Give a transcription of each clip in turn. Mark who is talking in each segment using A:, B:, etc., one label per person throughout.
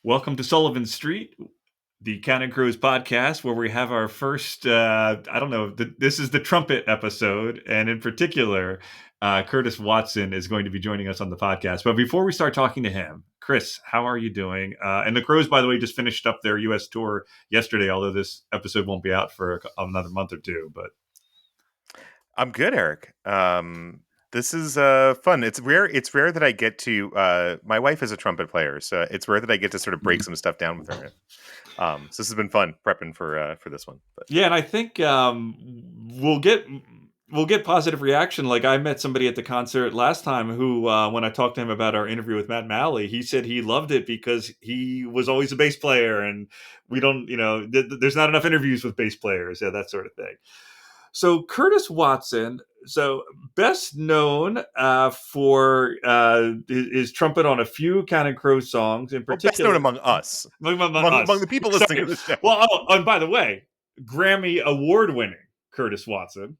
A: Welcome to Sullivan Street, the Counting Crows podcast, where we have our first, I don't know, this is the Trumpet episode. And in particular, Curtis Watson is going to be joining us on the podcast. But before we start talking to him, Chris, how are you doing? And the Crows, by the way, just finished up their U.S. tour yesterday, although this episode won't be out for another month or two. But
B: I'm good, Eric. This is fun. It's rare. It's rare that I get to. My wife is a trumpet player, so it's rare that I get to sort of break some stuff down with her. So this has been fun prepping for this one. But
A: yeah, and I think we'll get positive reaction. Like I met somebody at the concert last time who, when I talked to him about our interview with Matt Malley, he said he loved it because he was always a bass player, and we don't, there's not enough interviews with bass players, that sort of thing. So Curtis Watson, best known for his trumpet on a few Counting Crows songs, in particular.
B: Best known among us, among the people listening to the show.
A: Well, and by the way, Grammy award-winning Curtis Watson.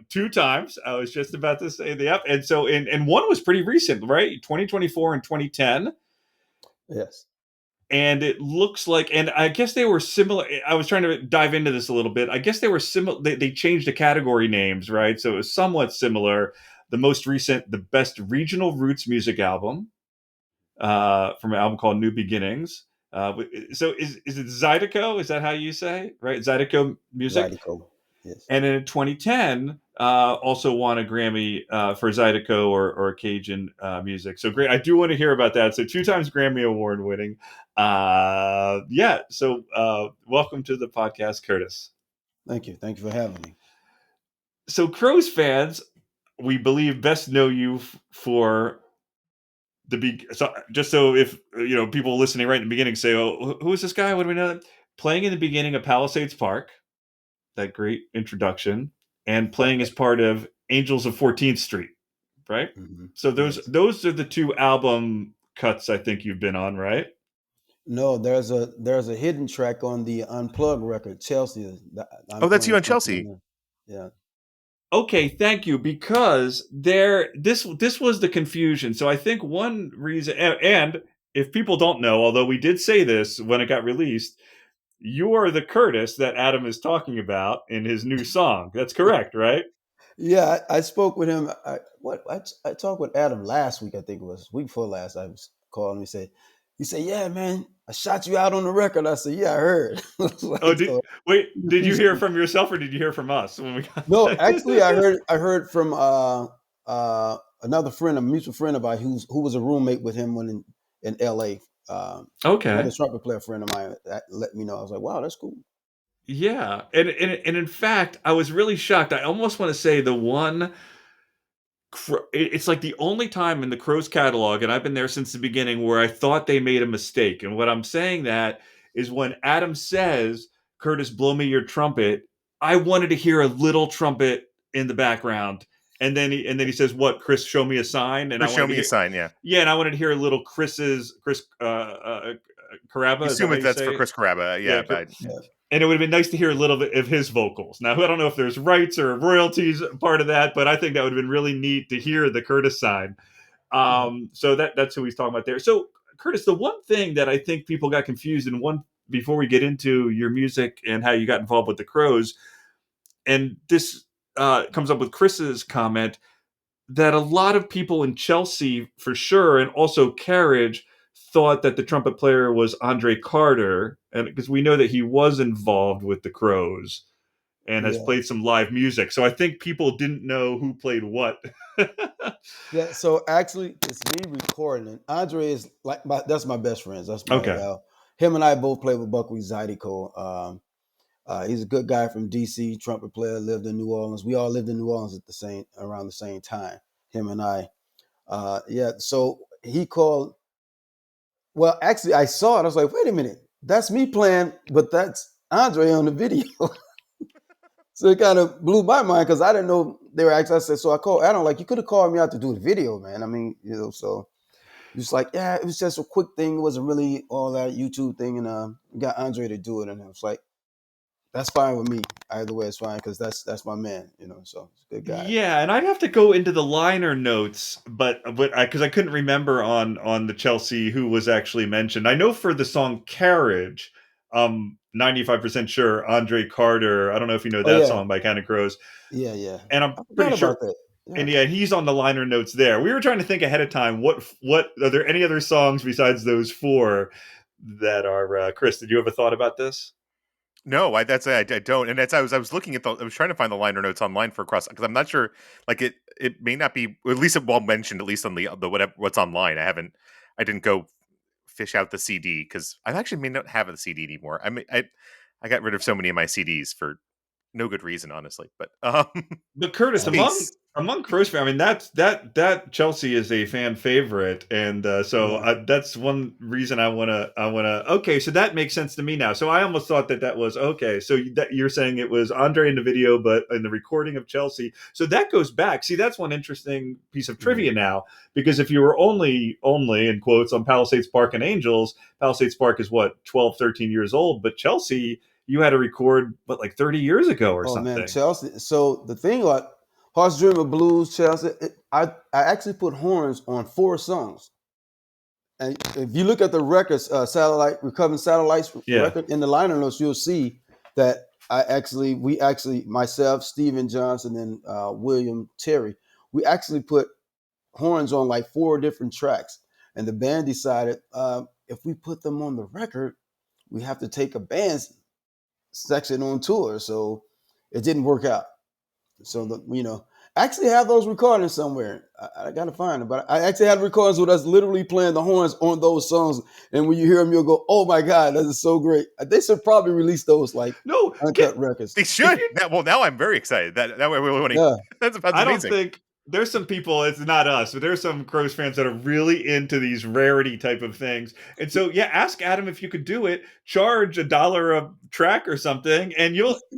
A: Two times. I was just about to say and so and one was pretty recent, right? 2024 and 2010.
C: Yes.
A: And it looks like, and I guess they were similar. I was trying to dive into this a little bit. I guess they were similar. They changed the category names, right? So it was somewhat similar. The most recent, the best regional roots music album, from an album called New Beginnings. So is it Zydeco? Is that how you say, right? Zydeco music.
C: Zydeco. Yes.
A: And in 2010, also won a Grammy for Zydeco or Cajun music. So great. I do want to hear about that. So 2 times Grammy award winning. So welcome to the podcast, Curtis.
C: Thank you. Thank you for having me.
A: So Crows fans, we believe best know you for the big. So just so if people listening right in the beginning say, "Oh, who is this guy? What do we know?" Playing in the beginning of Palisades Park. That great introduction, and playing as part of Angels of 14th Street, right? Mm-hmm. So those are the 2 album cuts I think you've been on, right?
C: No, there's a hidden track on the Unplugged record, Chelsea.
B: That's you on Chelsea.
C: Yeah.
A: Okay, thank you. Because this was the confusion. So I think one reason, and if people don't know, although we did say this when it got released, you are the Curtis that Adam is talking about in his new song. That's correct, right?
C: Yeah, I spoke with him. I talked with Adam last week. I think it was week before last. I was calling him. He said, "Yeah, man, I shot you out on the record." I said, "Yeah, I heard."
A: Did you hear from yourself or did you hear from us when we got?
C: No, actually, I heard from another friend, a mutual friend of ours who was a roommate with him when in L.A.
A: Okay.
C: Another trumpet player friend of mine that let me know. I was like, "Wow, that's cool."
A: Yeah, and in fact, I was really shocked. I almost want to say the one. It's like the only time in the Crows catalog, and I've been there since the beginning, where I thought they made a mistake. And what I'm saying that is when Adam says, "Curtis, blow me your trumpet," I wanted to hear a little trumpet in the background. And then he says, "What, Chris? Show me a sign." And
B: show me a sign, yeah.
A: Yeah, and I wanted to hear a little Chris Caraba.
B: I assume that's for Chris Caraba, yeah.
A: And it would have been nice to hear a little bit of his vocals. Now, I don't know if there's rights or royalties part of that, but I think that would have been really neat to hear the Curtis side. So that's who he's talking about there. So, Curtis, the one thing that I think people got confused in before we get into your music and how you got involved with the Crows, and this comes up with Chris's comment, that a lot of people in Chelsea, for sure, and also Carriage, thought that the trumpet player was Andre Carter, and because we know that he was involved with the Crows and has played some live music. So I think people didn't know who played what.
C: Yeah, so actually it's me recording, and Andre is that's my best friend. That's my him and I both played with Buckwheat Zydeco. He's a good guy from DC, trumpet player, lived in New Orleans. We all lived in New Orleans around the same time, him and I. So he called. Well, actually, I saw it. I was like, wait a minute, that's me playing, but that's Andre on the video. So it kind of blew my mind because I didn't know they were actually. I said, so I called Adam, like, you could have called me out to do the video, man. I mean, so it's like, yeah, it was just a quick thing. It wasn't really all that YouTube thing. And we got Andre to do it. And it was like, that's fine with me. Either way, it's fine because that's my man. So he's a good guy.
A: Yeah, and I'd have to go into the liner notes, but because I couldn't remember on the Chelsea who was actually mentioned. I know for the song "Carriage," 95% sure Andre Carter. I don't know if you know
C: Oh
A: that
C: yeah,
A: song by Counting Crows,
C: yeah.
A: and I'm
C: I
A: pretty
C: forgot
A: sure.
C: about that. Yeah.
A: And yeah, he's on the liner notes there. We were trying to think ahead of time. What are there any other songs besides those four that are? Chris, did you have a thought about this?
B: No, I don't, and that's I was looking at I was trying to find the liner notes online for Cross because I'm not sure. Like it may not be, or at least it well mentioned, at least on the whatever what's online. I didn't go fish out the CD because I actually may not have a CD anymore. I got rid of so many of my CDs for no good reason, honestly. But
A: But Curtis,
B: Space.
A: among Crow's fan, I mean that Chelsea is a fan favorite, and so
C: Yeah.
A: that's one reason I wanna. Okay, so that makes sense to me now. So I almost thought that was okay. So that you're saying it was Andre in the video, but in the recording of Chelsea. So that goes back. See, that's one interesting piece of trivia now, because if you were only in quotes on Palisades Park and Angels, Palisades Park is what 12, 13 years old, but Chelsea you had to record like 30 years ago or
C: Oh man,
A: something.
C: Chelsea. So the thing about Horse Dreamer Blues, Chelsea, I actually put horns on 4 songs. And if you look at the records, Recovering Satellites
A: Yeah.
C: record in the liner notes, you'll see that we actually, myself, Steven Johnson, and William Terry, we actually put horns on like 4 different tracks. And the band decided if we put them on the record, we have to take a band section on tour. So it didn't work out. So I actually have those recordings somewhere. I gotta find them, but I actually have recordings with us literally playing the horns on those songs. And when you hear them, you'll go, "Oh my god, that is so great!" They should probably release those like
A: No,
C: uncut records.
B: They should. Now I'm very excited. That way we're winning.
C: Yeah,
B: That's
A: I don't
B: amazing.
A: think there's some people, it's not us, but there's some Crows fans that are really into these rarity type of things. And so, yeah, ask Adam if you could do it, charge $1 a track or something, and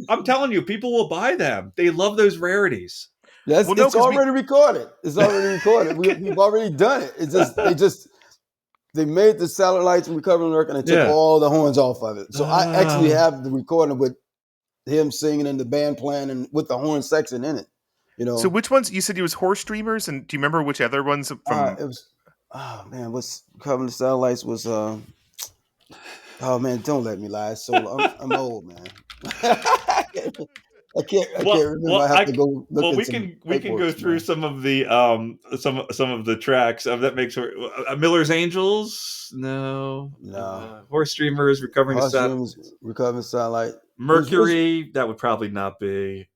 A: I'm telling you, people will buy them. They love those rarities.
C: that's
B: Well, no,
C: it's
B: because we
C: already recorded. It's already recorded. We've already done it. It's just they made the Satellites and Recovering record and they took
A: Yeah.
C: all the horns off of it. So I actually have the recording with him singing and the band playing and with the horn section in it.
B: So which ones you said it was Horse Dreamers, and do you remember which other ones from?
C: It was what's Covering the Satellites was oh man, don't let me lie. So I'm old, man. I can't remember. I have to go look at
A: we
C: some
A: can go
C: paperwork,
A: through
C: man.
A: some of the some of the tracks that makes Miller's Angels, no,
C: No.
A: Horse Dreamers, Recovering the
C: Horse
A: Sat,
C: Dreams, Recovering Satellite. Was
A: Mercury, that would probably not be.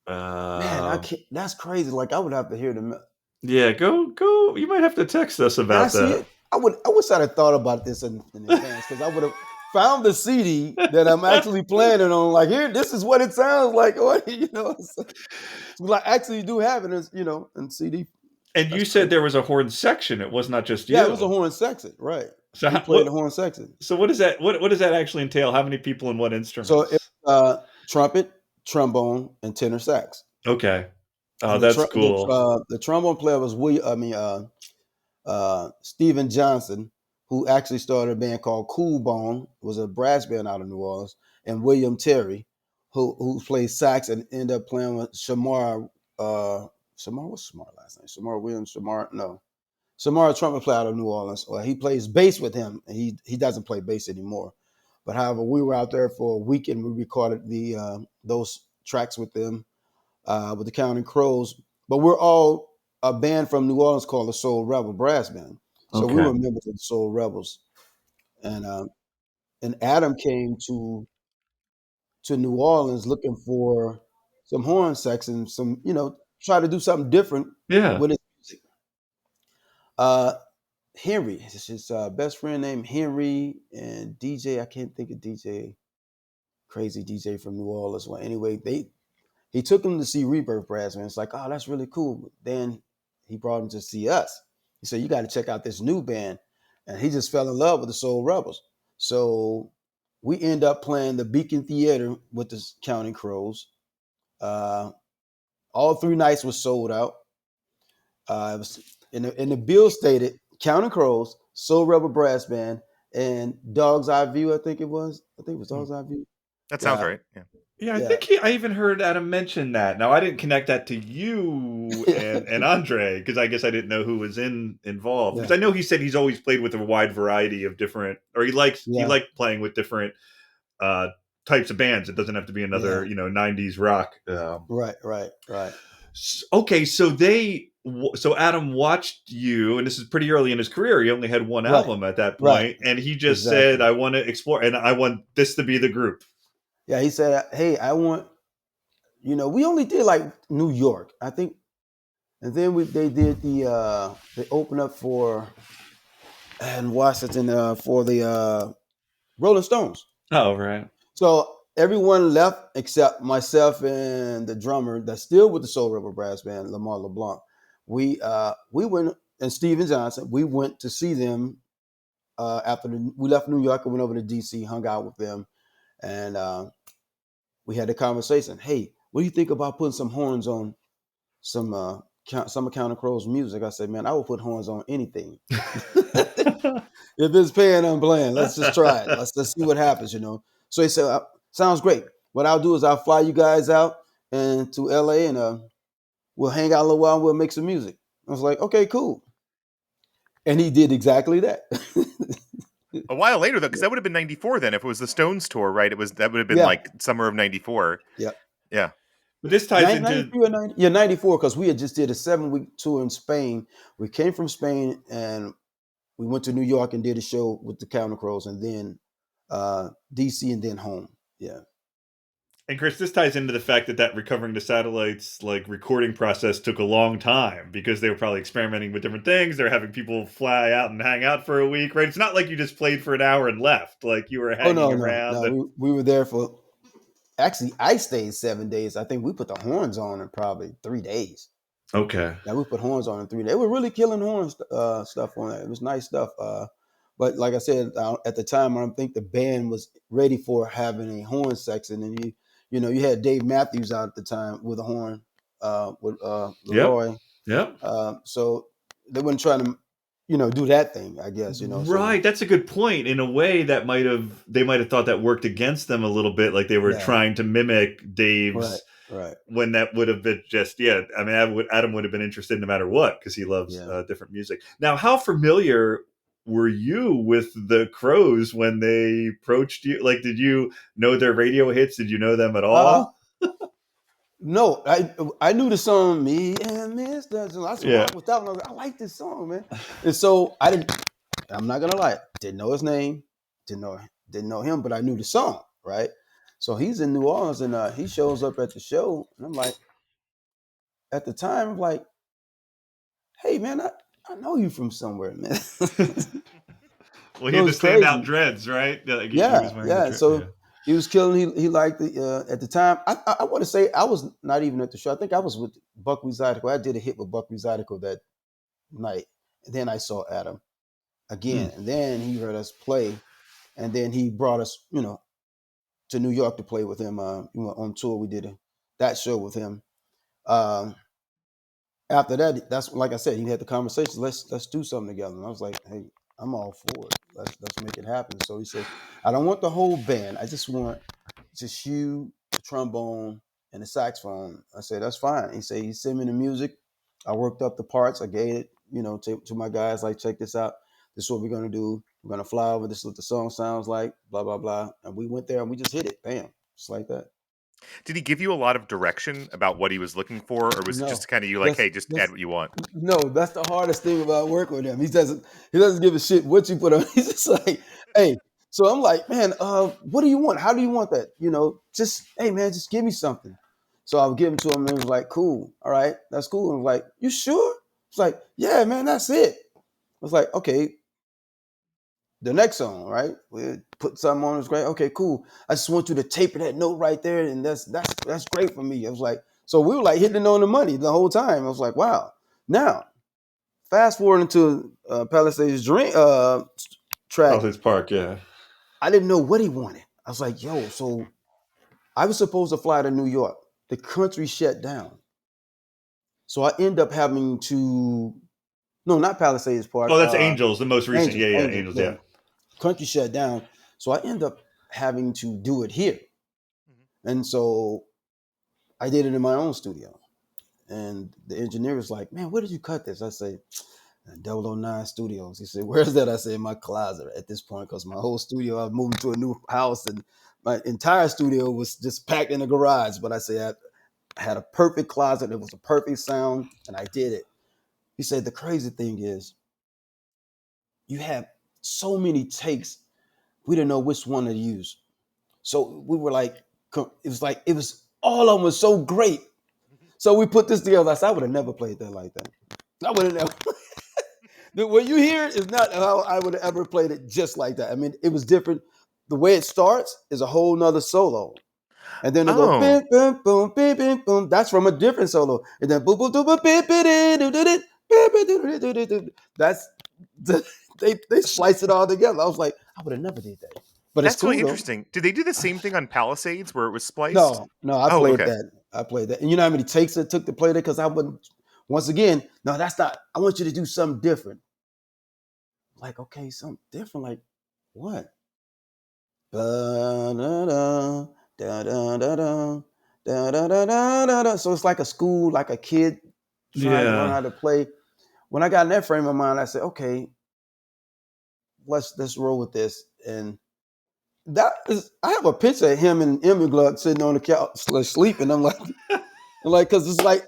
C: man, I can't. That's crazy. Like I would have to hear them.
A: Yeah, go. You might have to text us
C: Man, I
A: about
C: see
A: that.
C: it. I wish I'd have thought about this in advance because I would have found the CD that I'm actually playing it on. Like here, this is what it sounds like. So I actually do have it as in CD.
A: And
C: That's
A: you said
C: crazy.
A: there was a horn section. It was not just you.
C: Yeah, it was a horn section, right?
A: So
C: We played the horn section.
A: So what does that? What does that actually entail? How many people and what
C: So it's
A: instruments?
C: trumpet, trombone, and tenor sax.
A: Okay. Oh,
C: And
A: that's cool.
C: the trombone player was Steven Johnson, who actually started a band called Cool Bone, was a brass band out of New Orleans, and William Terry, who plays sax and ended up playing with Shamar. Shamar, what's Shamar last name? Shamar Williams. Shamar trumpet player out of New Orleans. Well, he plays bass with him, and he doesn't play bass anymore. But however, we were out there for a week and we recorded those tracks with them with the Counting Crows. But we're all a band from New Orleans called the Soul Rebel Brass Band. So we
A: Okay.
C: were members of the Soul Rebels, and Adam came to New Orleans looking for some horn section, some try to do something different
A: Yeah.
C: with his music. Uh, Henry, his best friend named Henry, and DJ. I can't think of DJ, crazy DJ from New Orleans. Well, anyway, he took him to see Rebirth Brass Band. It's like, oh, that's really cool. But then he brought him to see us. He said, you got to check out this new band. And he just fell in love with the Soul Rebels. So we end up playing the Beacon Theater with the Counting Crows. All 3 nights was sold out. It was in the bill stated Counting Crows, Soul Rebel Brass Band, and Dog's Eye View. I think it was Dog's Eye View.
B: that sounds
C: Yeah,
B: right. Yeah.
A: Yeah, I
C: Yeah,
A: think I even heard Adam mention that. Now I didn't connect that to you and Andre because I guess I didn't know who was involved. Because
C: yeah,
A: I know he said he's always played with a wide variety of different, or he
C: yeah,
A: liked playing with different uh, types of bands. It doesn't have to be another
C: yeah.
A: 90s rock.
C: Right, right, right,
A: Okay, so Adam watched you, and this is pretty early in his career. He only had one
C: right,
A: album at that
C: right.
A: point, and he just said,
C: Exactly.
A: "I want to explore, and I want this to be the group."
C: Yeah, he said, "Hey, I want." We only did like New York, I think, and then they did they opened up for in Washington for the Rolling Stones.
A: Oh, right.
C: So everyone left except myself and the drummer that's still with the Soul Rebel Brass Band, Lamar LeBlanc. We went, and Steven Johnson. We went to see them after we left New York and went over to DC, hung out with them, and we had a conversation. Hey, what do you think about putting some horns on some of Counter Crow's music? I said, man, I will put horns on anything. If it's paying, I'm playing. Let's just try it. Let's see what happens. So he said, sounds great. What I'll do is I'll fly you guys out and to LA, and we'll hang out a little while and we'll make some music. I was like, okay, cool. And he did exactly that.
B: A while later, though, because that would have been '94 then. If it was the Stones tour, right? That would have been
C: Yeah.
B: like summer of '94.
C: Yeah.
B: Yeah.
A: But this ties into
C: 93 or 90? Yeah, 94, because we had just did a 7-week tour in Spain. We came from Spain and we went to New York and did a show with the Counter Crows, and then DC, and then home. Yeah.
A: And Chris, this ties into the fact that recovering the satellites like recording process took a long time because they were probably experimenting with different things. They're having people fly out and hang out for a week, right? It's not like you just played for an hour and left. Like you were
C: Oh,
A: hanging
C: no, no,
A: around.
C: no. We were there for, actually, I stayed 7 days. I think we put the horns on in probably 3 days.
A: Okay.
C: Yeah, we put horns on in 3 days. They were really killing horns stuff on that. It was nice stuff. But like I said, at the time, I don't think the band was ready for having a horn section. And you had Dave Matthews out at the time with a horn with
A: Yep.
C: Leroy.
A: Yep.
C: So they weren't trying to, do that thing, I guess. So
A: Right. That's a good point. In a way, they might have thought that worked against them a little bit, like they were
C: yeah,
A: trying to mimic
C: right,
A: Dave's
C: right,
A: when that would have been just I mean, Adam would have been interested no matter what because he loves
C: yeah.
A: different music. Now, how familiar were you with the Crows when they approached you? Like, did you know their radio hits? Did you know them at
C: Uh,
A: all?
C: no, I knew the song "Me and Miss Dungeon." I said,
A: Yeah.
C: rock with that one. I like this song, man. And so I didn't. I'm not gonna lie. Didn't know his name. Didn't know him, but I knew the song, right? So he's in New Orleans, and he shows up at the show, and I'm like, at the time, I'm like, hey, man, I know you from somewhere, man.
A: Well, he
C: So
A: had
C: it
A: the
C: was
A: standout
C: crazy.
A: dreads, right? Yeah, like he
C: Yeah,
A: was wearing the
C: yeah.
A: dread. Yeah.
C: So he was killing. He liked the at the time. I want to say I was not even at the show. I think I was with Buckwheat Zydeco. I did a hit with Buckwheat Zydeco that night, and then I saw Adam
A: Hmm.
C: again, and then he heard us play, and then he brought us, to New York to play with him. We went on tour. We did that show with him. Um, After that, that's like I said, he had the conversation. Let's do something together. And I was like, hey, I'm all for it. Let's make it happen. So he said, I don't want the whole band. I just want just you, the trombone, and the saxophone. I said, that's fine. He said, he sent me the music. I worked up the parts. I gave it, to my guys. Like, check this out. This is what we're gonna do. We're gonna fly over. This is what the song sounds like. Blah blah blah. And we went there and we just hit it. Bam, just like that.
B: Did he give you a lot of direction about what he was looking for, or was it
C: No,
B: just kind of you like,
C: that's
B: hey, just add
C: that's
B: what you want?
C: no, that's the hardest thing about working with him. He doesn't give a shit what you put on. He's just like, hey. So I'm like, man, what do you want? How do you want that? Just hey man, just give me something. So I would give him to him, and he was like, cool, all right, that's cool. And I was like, you sure? It's like, yeah, man, that's it. I was like, okay, the next song, right? We put something on. It's great. Okay, cool. I just want you to taper that note right there, and that's great for me. I was like, so we were like hitting it on the money the whole time. I was like, wow. Now fast forward into Palisades Dream track.
A: Palisades Park. Yeah.
C: I didn't know what he wanted. I was like, yo, so I was supposed to fly to New York. The country shut down. So I end up having to, no, not Palisades Park,
A: Oh, that's Angels, the most recent.
C: Angels,
A: Yeah, yeah,
C: Angels,
A: Angels.
C: yeah.
A: Yeah.
C: Country shut down. So I end up having to do it here. And so I did it in my own studio. And the engineer was like, man, where did you cut this? I say, 009 Studios. He said, where's that? I said, in my closet at this point, because my whole studio, I was moving to a new house and my entire studio was just packed in the garage. But I said, I had a perfect closet. It was a perfect sound and I did it. He said, the crazy thing is you have so many takes. We didn't know which one to use. So we were like, it was all of them was so great. So we put this together. I said, I would have never played that like that. I would have never. What you hear is not how I would have ever played it just like that. I mean, it was different. The way it starts is a whole nother solo. And then it go boom, boom, boom, boom, boom, boom. That's from a different solo. And then boom, boom, boom, boom, boom, boom, boom, boom. That's they slice it all together. I was like, I would have never did that. But
B: that's
C: it's cool,
B: really
C: though.
B: interesting. Did they do the same thing on Palisades where it was spliced?
C: No, I played that. I played that. And you know how many takes it took to play that? Because I wouldn't, once again, no, that's not, I want you to do something different. Like, okay, something different. Like, what? Da-da-da, da-da-da-da, da-da-da-da-da. So it's like a school, like a kid trying to learn how to play. When I got in that frame of mind, I said, okay, let's roll with this. And that is, I have a picture of him and Emmy Gluck sitting on the couch sleeping. I'm like, because it's like,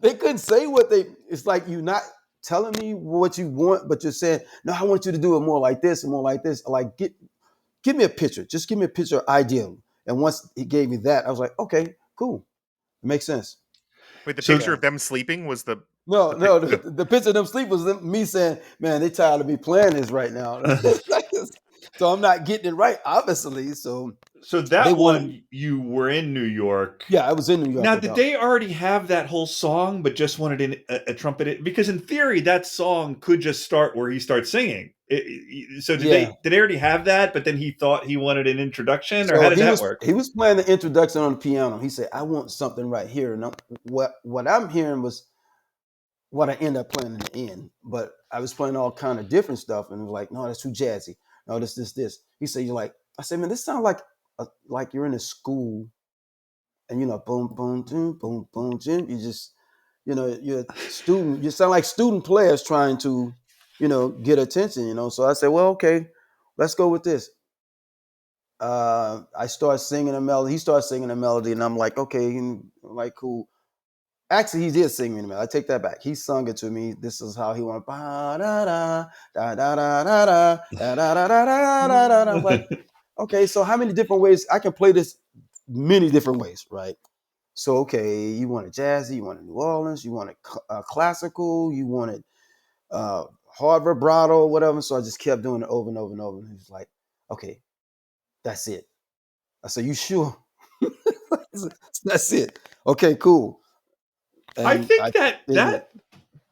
C: they couldn't say it's like you not telling me what you want, but you're saying, no, I want you to do it more like this and more like this. Like, give me a picture. Just give me a picture ideal. And once he gave me that, I was like, okay, cool. It makes sense.
B: Wait, the picture of them sleeping was the...
C: The picture of them sleep was me saying, man, they tired of me playing this right now. So I'm not getting it right, obviously. So
A: that one, you were in New York.
C: Yeah, I was in New York.
A: Now, did they already have that whole song, but just wanted in a trumpet? Because in theory, that song could just start where he starts singing. So did they already have that, but then he thought he wanted an introduction, or how did that work?
C: He was playing the introduction on the piano. He said, I want something right here. And what I'm hearing was what I end up playing in the end. But I was playing all kind of different stuff, and it was like, no, that's too jazzy. No, this. He said, I said, man, this sounds like you're in a school, and boom, boom, boom, boom, boom, boom. You just, you're a student. You sound like student players trying to, get attention. So I said, well, okay, let's go with this. I start singing a melody. He starts singing a melody, and I'm like, okay, like cool. Actually, he did sing me the melody. I take that back. He sung it to me. This is how he went. Ba da da da da da da da da da da da. I'm like, okay, so how many different ways I can play this? Many different ways, right? So okay, you want it jazzy, you want it New Orleans, you want it classical, you want it hard vibrato, whatever. So I just kept doing it over and over and over. And he was like, okay, that's it. I said, you sure? That's it. Okay, cool.
A: And I think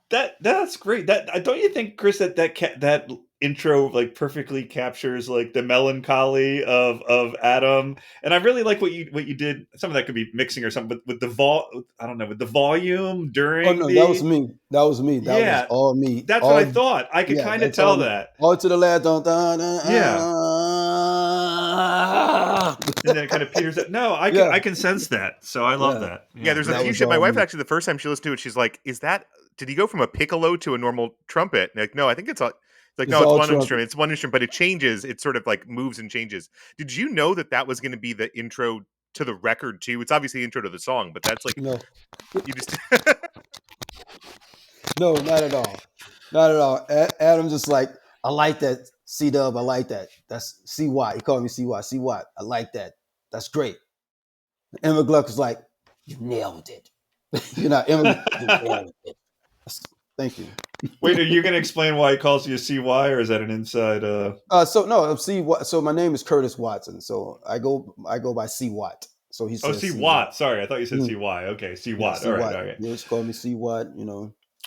A: that's great. That don't you think, Chris, that intro like perfectly captures like the melancholy of Adam? And I really like what you did. Some of that could be mixing or something, but with the volume during.
C: Oh no, that was me. That was all me.
A: That's what I thought. I could kind of tell that.
C: All to the last.
A: And then it kind of peters out. No, I can sense that. So I love that.
B: Yeah, there's a few shit. My wife actually, the first time she listened to it, she's like, did he go from a piccolo to a normal trumpet? And like, no, I think it's like, no, it's one instrument. It's one instrument, but it changes. It sort of like moves and changes. Did you know that was going to be the intro to the record too? It's obviously the intro to the song, but that's like,
C: no,
B: you just
C: no, not at all. Not at all. Adam just like, I like that. C-Dub, I like that. That's C-Watt. He called me C-Watt. C-Watt, I like that. That's great. Emma Gluck was like, you nailed it. Emma, you nailed it. Thank you.
A: Wait, are you going to explain why he calls you CY, or is that an inside?
C: So my name is Curtis Watson. So I go by C-Watt. So he says
A: C-Watt. Sorry, I thought you said CY. Okay, C-Watt. All right.
C: Yeah, just call me C-Watt,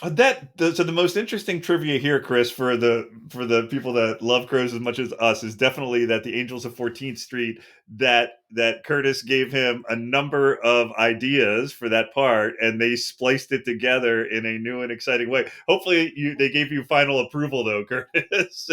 A: So the most interesting trivia here, Chris, for the people that love Crows as much as us, is definitely that the Angels of 14th Street, that Curtis gave him a number of ideas for that part, and they spliced it together in a new and exciting way. Hopefully, they gave you final approval, though, Curtis.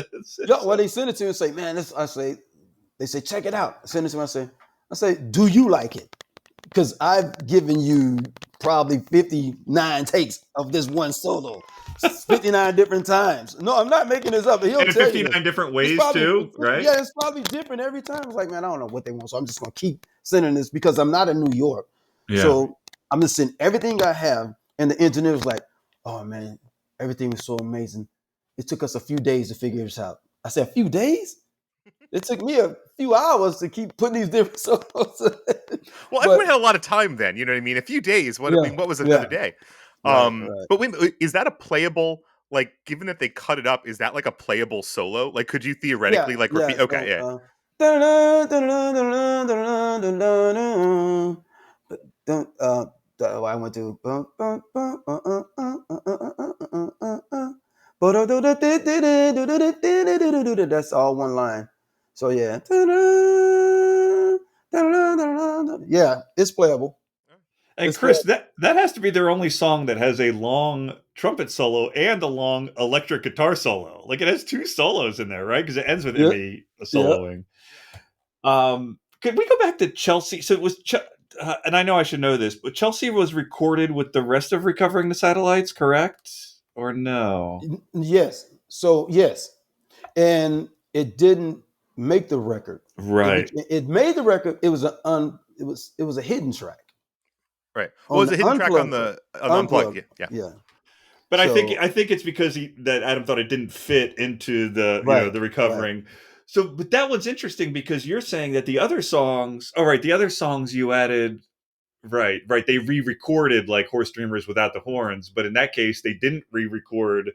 C: Well, they sent it to me and say, man, they say, check it out. I send it to me. I say, I say, do you like it? Because I've given you probably 59 takes of this one solo, 59 different times. No, I'm not making this up. He'll
A: And in
C: tell you this.
A: 59 different
C: It's
A: ways
C: probably,
A: too, right?
C: yeah, it's probably different every time. It's like, man, I don't know what they want, so I'm just gonna keep sending this because I'm not in New York.
A: Yeah.
C: So I'm gonna send everything I have, and the engineer was like, "Oh man, everything was so amazing. It took us a few days to figure this out." I said, "A few days? It took me a few hours to keep putting these different solos."
B: Well,
C: but
B: everyone had a lot of time then. You know what I mean? A few days. What I
C: yeah,
B: mean, what was another
C: yeah,
B: day?
C: right.
B: But wait, is that a playable? Like, given that they cut it up, is that like a playable solo? Like, could you
C: Yeah,
B: theoretically like
C: yeah.
B: repeat? Okay, yeah.
C: Don't I went to that's all one line. So yeah. Yeah, it's playable.
A: And
C: It's
A: Chris,
C: playable.
A: that has to be their only song that has a long trumpet solo and a long electric guitar solo. Like it has two solos in there, right? Because it ends with
C: Yeah,
A: Emmy
C: yeah.
A: soloing. Could we go back to Chelsea? So it was, and I know I should know this, but Chelsea was recorded with the rest of Recovering the Satellites, correct? Or no?
C: Yes. So yes, and it didn't make the record.
A: Right.
C: It made the record. It was it was a hidden track
B: Right. Well,
C: on
B: was
C: the
B: a hidden track on the unplugged?
C: unplugged.
B: Yeah, yeah.
C: Yeah.
A: But
C: So
A: I think it's because that Adam thought it didn't fit into the
C: right,
A: the
C: right.
A: recovering. So, but that one's interesting because you're saying that the other songs, oh right, the other songs you added, right, they re-recorded like Horse Dreamers without the horns, but in that case they didn't re-record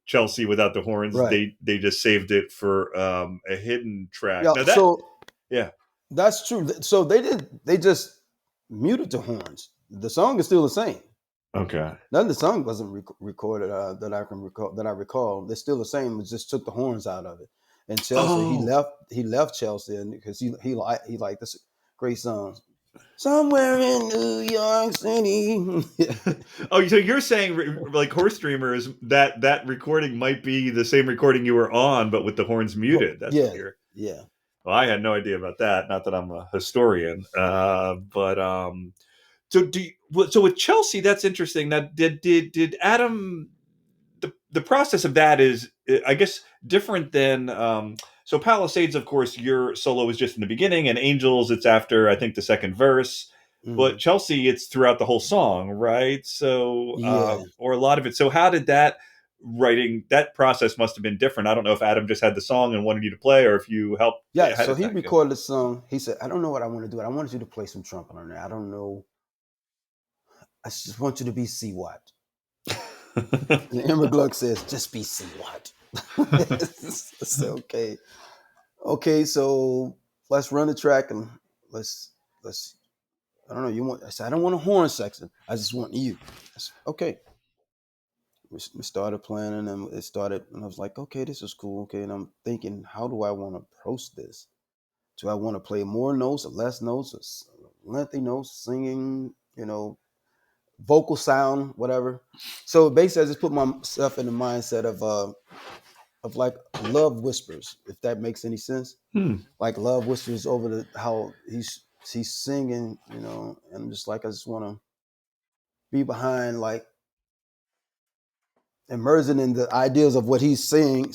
A: Chelsea without the horns.
C: Right.
A: They just saved it for a hidden track.
C: Yeah.
A: Now that
C: So
A: yeah
C: that's true. So they just muted the horns. The song is still the same.
A: okay
C: None of the song wasn't recorded that I can recall that I recall. They're still the same. It just took the horns out of it. And Chelsea,
A: oh
C: he left Chelsea because he liked this great song. Somewhere in New York City.
A: oh so you're saying like Horse Dreamers that recording might be the same recording you were on but with the horns muted. That's what
C: Yeah,
A: you're.
C: yeah.
A: Well, I had no idea about that. Not that I'm a historian, but so so with Chelsea, that's interesting. That did Adam the process of that is I guess different than so Palisades. Of course, your solo is just in the beginning, and Angels it's after I think the second verse. But
C: Mhm.
A: Chelsea, it's throughout the whole song, right? So
C: Yeah.
A: or a lot of it. So how did that writing that process must have been different? I don't know if Adam just had the song and wanted you to play, or if you helped.
C: Yeah.
A: How
C: So
A: did
C: he
A: that go?
C: recorded the song. He said, I don't know what I want to do. I wanted you to play some trumpet on there. I don't know. I just want you to be C-Watt. And Emma Gluck says, just be C-Watt. It's okay. Okay, so let's run the track and let's I don't know, you want I said I don't want a horn section. I just want you. I said, okay. We started playing and then it started and I was like, okay, this is cool. Okay. And I'm thinking, how do I want to approach this? Do I want to play more notes or less notes or lengthy notes, singing, vocal sound, whatever. So basically I just put myself in the mindset of like love whispers, if that makes any sense.
A: Hmm.
C: Like love whispers over how he's singing, and I'm just like I just want to be behind, like immersing in the ideas of what he's saying,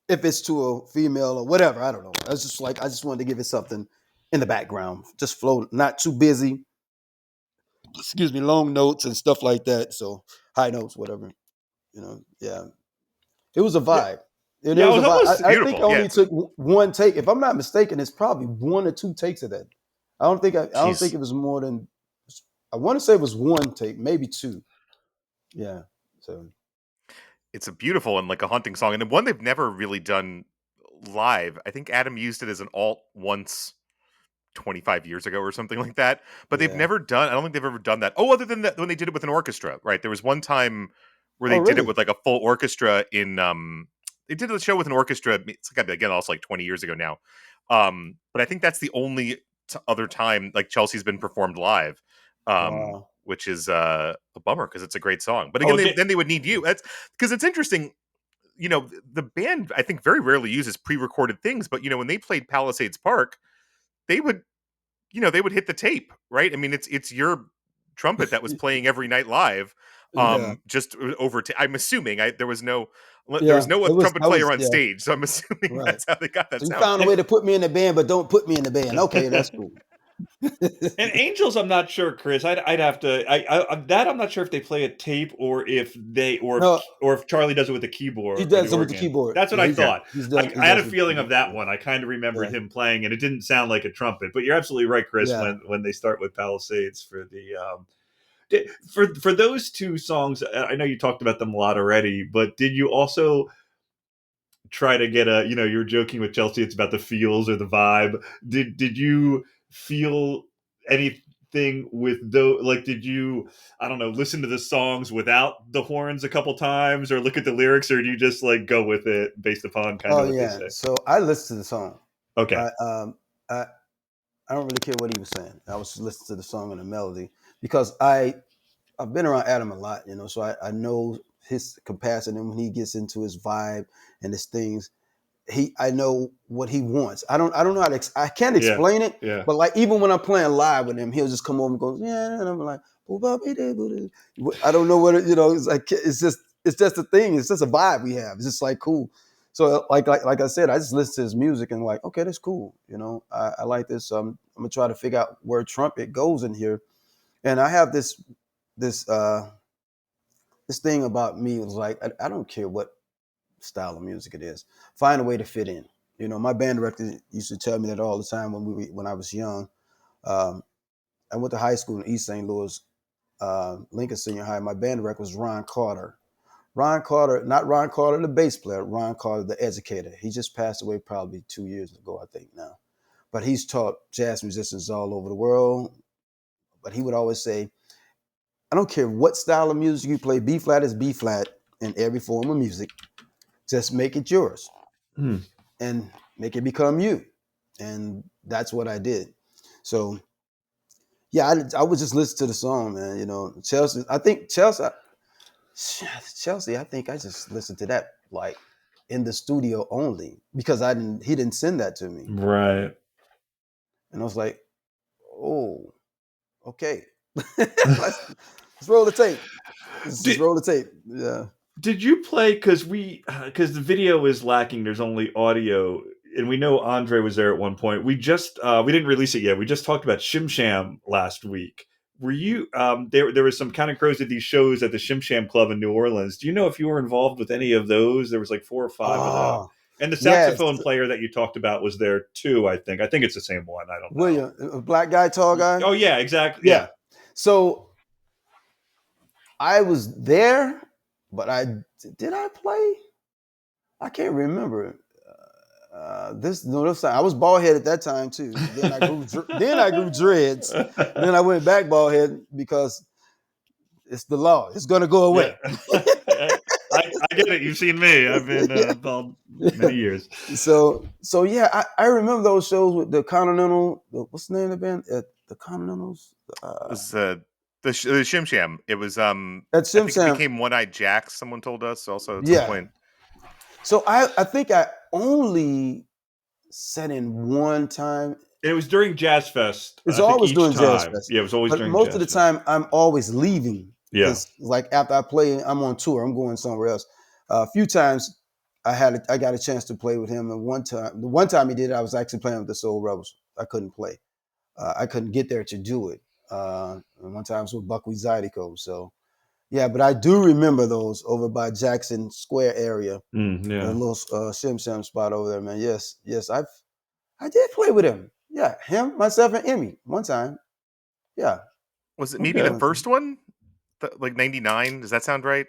C: if it's to a female or whatever, I don't know. I was just like I just wanted to give it something in the background, just flow, not too busy. Excuse me, long notes and stuff like that. So high notes, whatever, yeah. It was a
A: Yeah,
C: vibe. It
A: yeah. I
C: was
A: was
C: a vibe.
A: almost
C: I think I
B: Beautiful. Yeah.
C: only took one take. If I'm not mistaken, it's probably one or two takes of that. I don't think
B: Jeez.
C: it was more than. I want to say it was one take, maybe two. Yeah. So
B: It's a beautiful and like a haunting song, and one they've never really done live. I think Adam used it as an alt once 25 years ago or something like that. But they've
C: yeah.
B: never done, I don't think they've ever done that. Oh, other than that, when they did it with an orchestra, right? There was one time where
C: Oh,
B: they did it
C: really?
B: with like a full orchestra they did a show with an orchestra. It's like, again, also like 20 years ago now. But I think that's the only other time like Chelsea's been performed live.
C: Wow.
B: Which is a bummer because it's a great song. But
A: oh
B: again,
A: they,
B: then they would need you. That's because it's interesting. The band I think very rarely uses pre-recorded things, but when they played Palisades Park, they would they would hit the tape, right? I mean, it's your trumpet that was playing every night live,
C: Yeah,
B: just over. I'm assuming there was no
C: yeah.
B: other trumpet
C: That was
B: player on
C: yeah,
B: stage, so I'm assuming
C: right.
B: that's how they got that
C: So you
B: sound.
C: found a way to put me in the band, but don't put me in the band. Okay, that's cool.
A: And Angels, I'm not sure, Chris. I'd have to. I'm not sure if they play a tape or if
C: No,
A: Charlie does it with the
C: he
A: keyboard or the
C: does it with the
A: organ.
C: keyboard.
A: That's what
C: Yeah,
A: I
B: Okay.
A: thought.
C: he
A: I had a
C: does with the
A: feeling of
C: keyboard.
A: that
C: Yeah,
A: one. I kind of remembered
C: yeah,
A: him playing, and it didn't sound like a trumpet. But you're absolutely right, Chris.
C: yeah.
A: When they start with Palisades for the for those two songs, I know you talked about them a lot already. But did you also try to get a, you're joking with Chelsea, it's about the feels or the vibe. Did you feel anything with those, like, did you, I don't know, listen to the songs without the horns a couple times or look at the lyrics, or do you just like go with it based upon kind
C: Oh
A: of what they
C: yeah.
A: say?
C: So I listened to the song.
A: Okay.
C: I I I don't really care what he was saying. I was listening to the song and the melody because I've been around Adam a lot, so I know his capacity when he gets into his vibe and his things. I know what he wants. I don't know how to I can't
A: Yeah.
C: explain it,
A: Yeah.
C: but like even when I'm playing live with him, he'll just come over and go, yeah, and I'm like, I don't know what it's like. It's just a thing. It's just a vibe we have. It's just like cool. So like I said, I just listen to his music and like, okay, that's cool. I like this. So I'm gonna try to figure out where trumpet goes in here. And I have this this thing about me was like I don't care what style of music it is. Find a way to fit in. My band director used to tell me that all the time when I was young. Um, I went to high school in East St. Louis, Lincoln Senior High. My band director was Ron Carter. Ron Carter, not Ron Carter, the bass player, Ron Carter, the educator. He just passed away probably 2 years ago, I think now. But he's taught jazz musicians all over the world. But he would always say, I don't care what style of music you play, B flat is B flat in every form of music. Just make it yours.
A: Hmm.
C: And make it become you. And that's what I did. So yeah, I would just listen to the song, man. Chelsea. I think Chelsea. I think I just listened to that like in the studio only because he didn't send that to me,
A: Right.
C: and I was like, oh, okay, let's roll the tape. Let's just
A: Did,
C: roll the tape. Yeah.
A: Did you play, because the video is lacking, there's only audio, and we know Andre was there at one point. We didn't release it yet. We just talked about Shim Sham last week. Were you there was some kind of crows at these shows at the Shim Sham Club in New Orleans. Do you know if you were involved with any of those? There was like 4 or 5 of them.
C: Oh,
A: And the
C: yes,
A: saxophone player that you talked about was there too, I think. I think it's the same one. I don't know.
C: William, a black guy, tall guy.
A: Oh yeah, exactly.
C: Yeah.
A: Yeah.
C: So I was there, but did I play? I can't remember. This time I was bald head at that time too. Then I grew dreads. Then I went back bald head because it's the law. It's gonna go
A: Yeah.
C: away.
A: I get it. You've seen me. I've been bald many years.
C: So yeah, I remember those shows with the Continental. What's the name of the band? The Continentals.
B: It was the Shim Sham. It was
C: At
B: I
C: Sim
B: think it
C: Sam.
B: became One Eyed Jacks. Someone told us also at some
C: Yeah.
B: point.
C: So I think I only sat in one time.
A: It was during Jazz Fest.
C: It's
A: I think
C: always
A: each
C: during Jazz
A: time.
C: Fest,
A: Yeah, it was always
C: but
A: during
C: most of
A: Jazz
C: the
A: Fest.
C: time I'm always leaving
A: Yeah.
C: because, like, after I play, I'm on tour. I'm going somewhere else. A few times I got a chance to play with him, and the one time he did it, I was actually playing with the Soul Rebels. I couldn't play. I couldn't get there to do it. And one time I was with Buckwheat Zydeco. So yeah, but I do remember those over by Jackson Square area, a
A: Yeah.
C: little Shim Sham spot over there, man. Yes, I did play with him. Yeah, him, myself, and Emmy one time. Yeah.
B: Was it maybe
A: Okay.
B: the first one? Like 99? Does that sound right?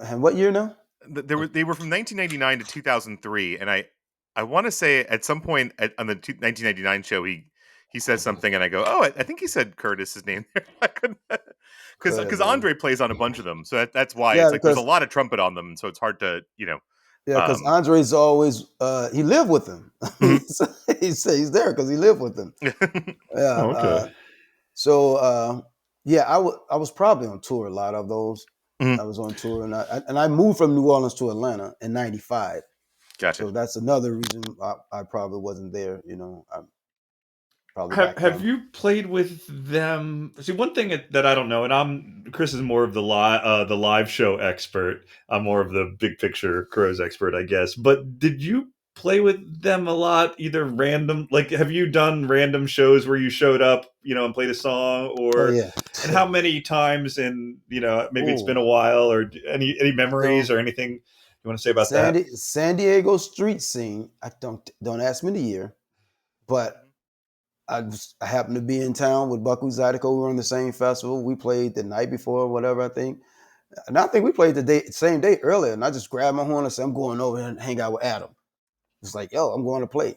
C: And what year now?
B: They were from 1999 to 2003, and I want to say at some point on the 1999 show he says something, and I go, oh, I think he said Curtis's name there. I couldn't because Andre plays on a bunch of them, so that's why
C: Yeah,
B: it's like there's a
C: because
B: lot of trumpet on them, so it's hard to
C: Andre's always he lived with them.
B: Mhm.
C: He said he's there because he lived with them. Yeah.
A: Oh, okay.
C: So yeah, I was probably on tour a lot of those.
B: Mhm.
C: I was on tour, and I moved from New Orleans to Atlanta in '95.
B: Gotcha.
C: So that's another reason I probably wasn't there. probably back
A: Have
C: then.
A: you played with them? See, one thing that I don't know, and Chris is more of the live show expert. I'm more of the big picture Crows expert, I guess. But did you play with them a lot? Either random, like, have you done random shows where you showed up, and played a song,
C: Oh
A: or
C: yeah.
A: and how many times? And maybe it's been
C: Ooh.
A: a while, or any memories
C: So
A: or anything you want to say about that?
C: San Diego street scene. I don't ask me the year, but I happened to be in town with Buckwheat Zydeco. We were on the same festival. We played the night before, or whatever, I think. And I think we played the same day earlier. And I just grabbed my horn and said, I'm going over and hang out with Adam. It's like, yo, I'm going to play.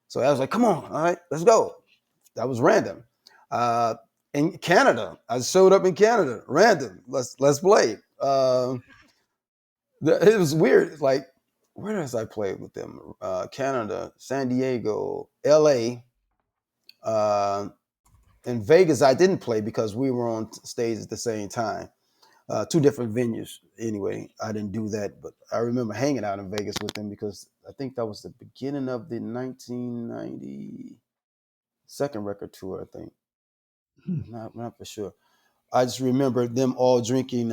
C: So I was like, come on, all right, let's go. That was random. Uh, in Canada, I showed up in Canada, random. Let's play. It was weird. Like, where else I played with them? Canada, San Diego, LA. In Vegas, I didn't play because we were on stage at the same time. Two different venues. Anyway, I didn't do that, but I remember hanging out in Vegas with them because I think that was the beginning of the 1990 second record tour. I think, not for sure. I just remember them all drinking.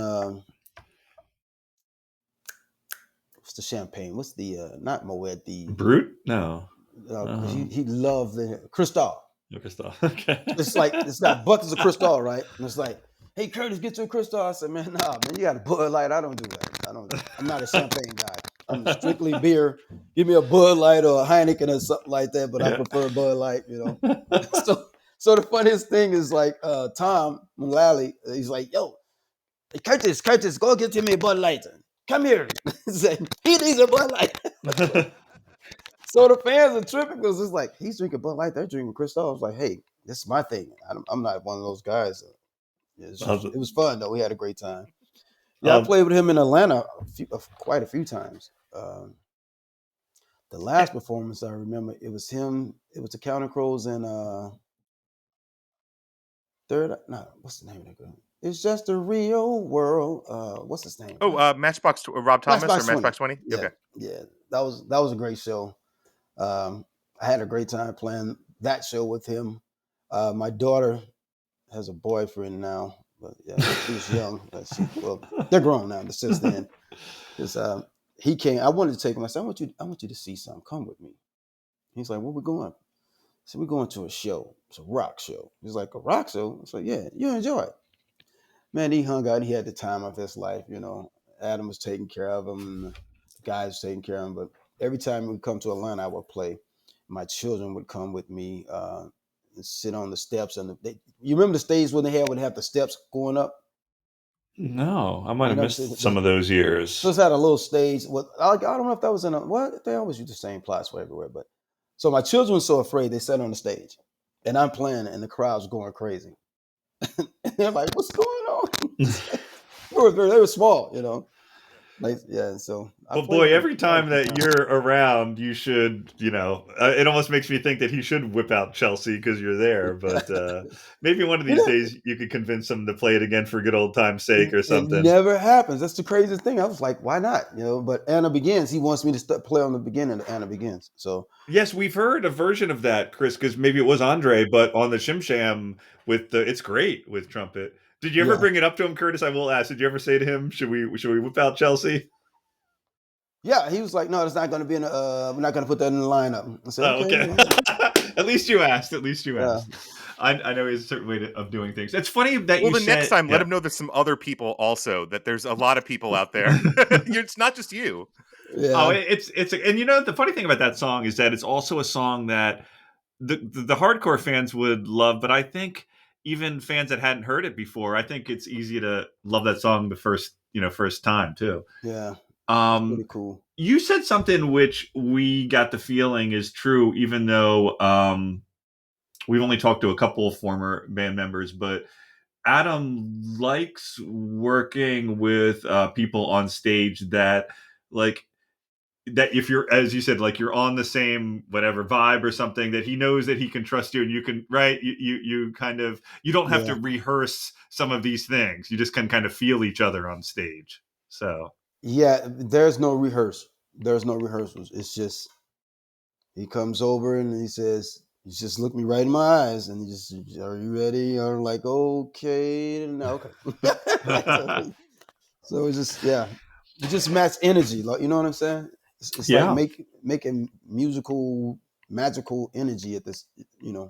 C: What's the champagne? What's the not Moet? The
A: Brute? No.
C: because he loved the Cristal.
A: No, Crystal. Okay.
C: It's like it's got buckets of Cristal, right? And it's like, hey Curtis, get you a Cristal. I said, man, nah, man, you got a Bud Light. I don't do that. I'm not a champagne guy. I'm strictly beer. Give me a Bud Light or a Heineken or something like that, but I
A: Yeah.
C: prefer Bud Light, So the funniest thing is like Tom Mullally, he's like, yo, hey, Curtis, go get me a Bud Light. Come here. He needs a Bud Light. So the fans are tripping because it's like, he's drinking Bud Light, they're drinking Cristal. I was like, hey, this is my thing. I'm not one of those guys. It was fun though. We had a great time. Yeah, I played with him in Atlanta quite a few times. The last performance I remember, it was him. It was the Counting Crows and what's the name of that girl? It's just a real world. What's his name?
B: Oh, Rob Thomas or
C: Matchbox 20.
B: Matchbox 20?
C: Yeah,
B: Okay.
C: yeah. That was a great show. I had a great time playing that show with him. My daughter has a boyfriend now, but yeah, he was young. They're grown now. But since then, because he came, I wanted to take him. I said, I want you to see something. Come with me. He's like, where we going? So we're going to a show. It's a rock show. He's like, a rock show? I said, yeah, you enjoy it. Man, he hung out. He had the time of his life. Adam was taking care of him, and the guys was taking care of him. But every time we come to Atlanta, I would play. My children would come with me and sit on the steps. And you remember the stage when they would have the steps going up?
A: No, I might
C: You
A: have
C: never see
A: missed some of those
C: So
A: years.
C: it's had a little stage. I don't know if that was they always use the same plots for everywhere. But so my children were so afraid they sat on the stage, and I'm playing, and the crowd's going crazy. And they're like, "What's going on?" They were small. Like, yeah. So I
A: Well,
C: played
A: boy,
C: with
A: every
C: quite a
A: time
C: few
A: that
C: times.
A: you're around, you should, it almost makes me think that he should whip out Chelsea because you're there. But maybe one of
C: You
A: these
C: know,
A: days you could convince him to play it again for good old time's sake or
C: it
A: something.
C: never happens. That's the craziest thing. I was like, why not? But Anna Begins, he wants me to play on the beginning of Anna Begins. So
A: Yes, we've heard a version of that, Chris, because maybe it was Andre, but on the Shim Sham it's great with trumpet. Did you ever
C: yeah,
A: bring it up to him, Curtis? I will ask. Did you ever say to him, should we whip out Chelsea?
C: yeah. He was like, no, it's not going to be in. We're not going to put that in the lineup. I said,
A: Oh,
C: okay.
A: okay. At least you asked. At least you
C: Yeah.
A: asked. I know he's a certain way of doing things. It's funny that
B: Well,
A: you
B: the next
A: said,
B: time, let
A: yeah.
B: him know there's some other people also. That there's a lot of people out there. It's not just you.
A: Oh,
C: Yeah.
A: and the funny thing about that song is that it's also a song that the hardcore fans would love, but I think even fans that hadn't heard it before, I think it's easy to love that song the first time too.
C: Yeah. It's
A: Um,
C: pretty cool.
A: you said something which we got the feeling is true, even though we've only talked to a couple of former band members, but Adam likes working with people on stage that like that if you're, as you said, like you're on the same whatever vibe or something, that he knows that he can trust you and you can, right, you kind of, you don't have to
C: Yeah.
A: rehearse some of these things, you just can kind of feel each other on stage. So
C: Yeah. There's no rehearse. There's no rehearsals. It's just he comes over and he says, he just looked me right in my eyes, and he just, "Are you ready?" I'm like, "Okay, okay." Like, so it's just, yeah, it just match energy, like, you know what I'm saying? It's like
A: Yeah.
C: making magical energy at this, you know.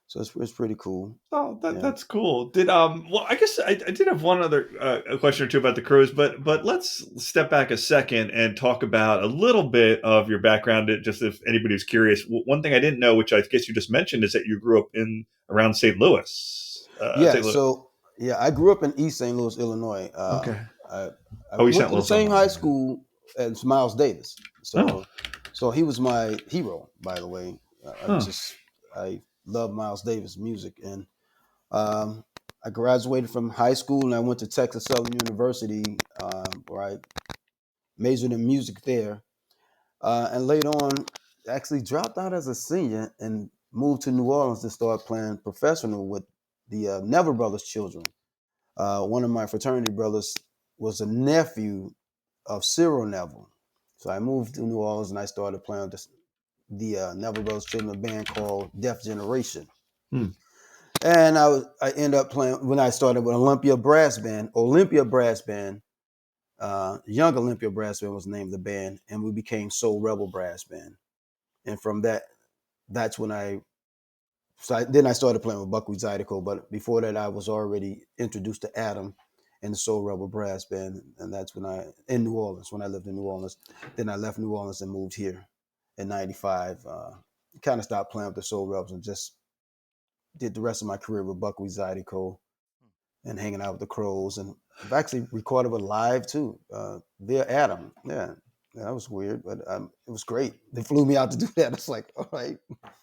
C: So it's pretty cool.
A: Oh,
C: Yeah.
A: that's cool. Did well, I guess I did have one other a question or two about the Crows, but let's step back a second and talk about a little bit of your background. Just if anybody's curious, one thing I didn't know, which I guess you just mentioned, is that you grew up in around St. Louis.
C: Yeah.
A: St. Louis.
C: So yeah, I grew up in East St. Louis, Illinois.
A: Okay.
C: I I
A: Oh, East
C: went
A: St.
C: to the
A: Louis,
C: same high
A: Illinois.
C: school as Miles Davis.
A: Oh,
C: So he was my hero, by the way.
A: huh.
C: I love Miles Davis music, and um, I graduated from high school and I went to Texas Southern University, where I majored in music there. And later on, actually dropped out as a senior and moved to New Orleans to start playing professional with the Neville Brothers children. One of my fraternity brothers was a nephew of Cyril Neville. So I moved to New Orleans and I started playing with the Neville Brothers children, a band called Deaf Generation.
A: Hmm.
C: And I ended up playing when I started with Olympia Brass Band. Young Olympia Brass Band was the name of the band, and we became Soul Rebel Brass Band. And from that's when then I started playing with Buckwheat Zydeco. But before that, I was already introduced to Adam and the Soul Rebel Brass Band, and that's in New Orleans, when I lived in New Orleans. Then I left New Orleans and moved here in '95. Kind of stopped playing with the Soul Rebels and just did the rest of my career with Buckwheat Zydeco and hanging out with the Crows. And I've actually recorded with live too, via Adam. Yeah. Yeah, that was weird, but it was great. They flew me out to do that. It's like, all right,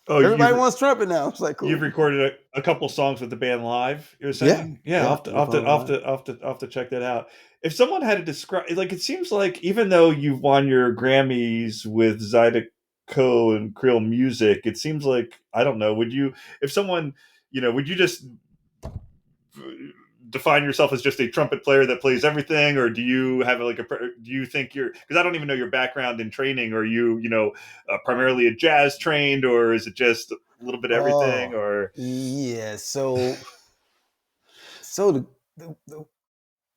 A: Oh,
C: everybody wants trumpet now. It's like,
A: you've
C: cool.
A: recorded a couple songs with the band live. You were
C: Yeah,
A: saying, yeah,
C: yeah, recorded live.
A: I'll have to check that out. If someone had to describe, like, it seems like even though you've won your Grammys with Zydeco and Creole music, it seems like, I don't know. Would you, if someone, would you just define yourself as just a trumpet player that plays everything, or do you have like do you think you're, because I don't even know your background in training, or primarily a jazz trained, or is it just a little bit of everything,
C: Oh,
A: or
C: yeah. So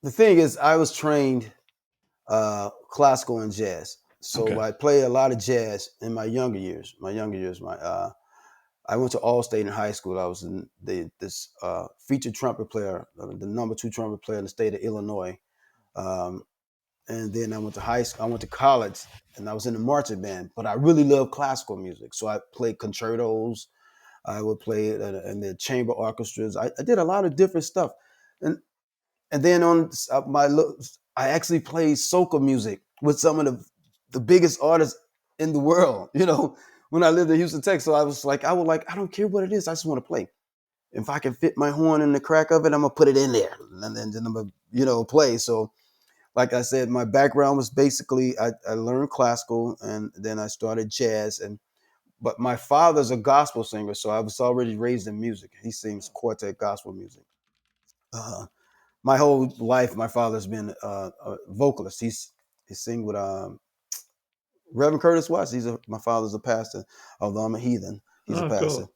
C: the thing is, I was trained classical and jazz. So
A: okay.
C: I played a lot of jazz in my younger years. I went to Allstate in high school. I was in this featured trumpet player, the number 2 trumpet player in the state of Illinois. Um, and then I went to high school. I went to college, and I was in the marching band. But I really love classical music, so I played concertos. I would play it in the chamber orchestras. I did a lot of different stuff, and then I actually played soca music with some of the biggest artists in the world. You know, when I lived in Houston, Texas, so I was like, I don't care what it is, I just want to play. If I can fit my horn in the crack of it, I'm gonna put it in there, and then I'm gonna play. So, like I said, my background was basically I learned classical, and then I started jazz, but my father's a gospel singer, so I was already raised in music. He sings quartet gospel music. Uh, my whole life, my father's been a vocalist. He sing with Reverend Curtis Watts. My father's a pastor, although I'm a heathen. He's a
A: Oh,
C: pastor.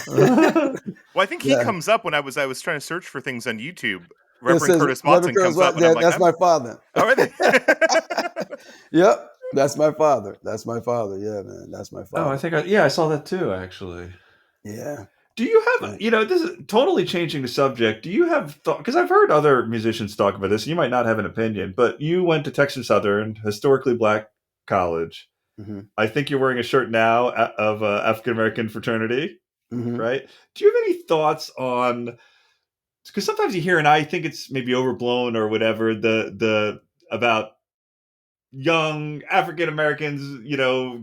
A: cool.
B: Well, I think he
C: Yeah,
B: comes up when I was trying to search for things on YouTube.
C: it
B: Reverend
C: says
B: Curtis
C: Reverend
B: Watson
C: Curtis
B: comes up,
C: Watts.
B: and I'm like,
C: That's
B: I'm
C: my father.
B: all right.
C: Yep, that's my father. That's my father. Yeah, man, that's my
A: Oh, I
C: father.
A: think I saw that too, actually.
C: Yeah.
A: Do you have,
C: So,
A: this is totally changing the subject. Do you have thought, because I've heard other musicians talk about this, and you might not have an opinion, but you went to Texas Southern, historically black college.
C: mhm,
A: I think you're wearing a shirt now of African American fraternity,
C: mhm.
A: right? Do you have any thoughts on, because sometimes you hear, and I think it's maybe overblown or whatever, the about young African Americans,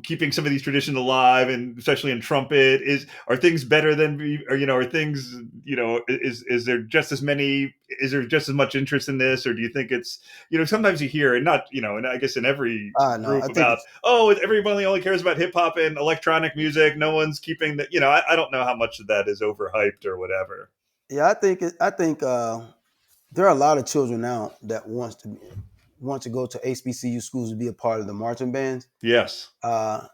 A: keeping some of these traditions alive, and especially in trumpet, are things better than, or are things, is there just as many, is there just as much interest in this, or do you think it's, sometimes you hear, and not, and I guess in every
C: No, I
A: group
C: think
A: about,
C: it's
A: oh, everybody only cares about hip hop and electronic music, no one's keeping the, I don't know how much of that is overhyped or whatever.
C: yeah. I think there are a lot of children now that want to go to HBCU schools to be a part of the marching bands.
A: Yes.
C: Uh,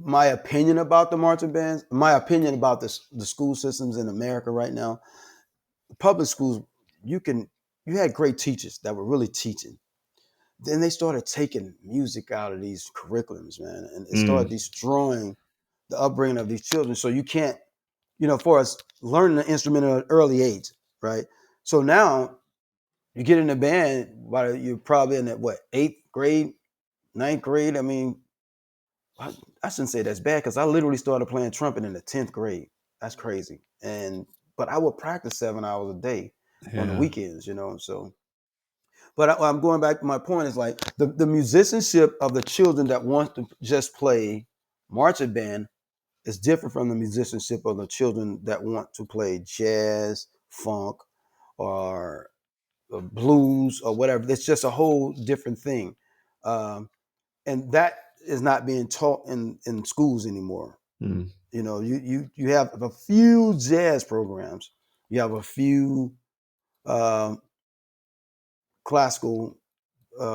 C: my opinion about the marching bands, my opinion about the school systems in America right now. Public schools, you can you had great teachers that were really teaching. Then they started taking music out of these curriculums, man, and it started
A: Mm,
C: destroying the upbringing of these children. So you can't, for us learning an instrument at an early age, right? So now you get in a band, while you're probably in that what, eighth grade, ninth grade. I mean, I shouldn't say that's bad because I literally started playing trumpet in the 10th grade. That's crazy. But I would practice 7 hours a day on the
A: yeah.
C: weekends, So, but I'm going back to my point is like the musicianship of the children that want to just play marching band is different from the musicianship of the children that want to play jazz, funk, or blues or whatever. It's just a whole different thing. And that is not being taught in schools anymore.
A: Mm.
C: You have a few jazz programs, you have a few um, classical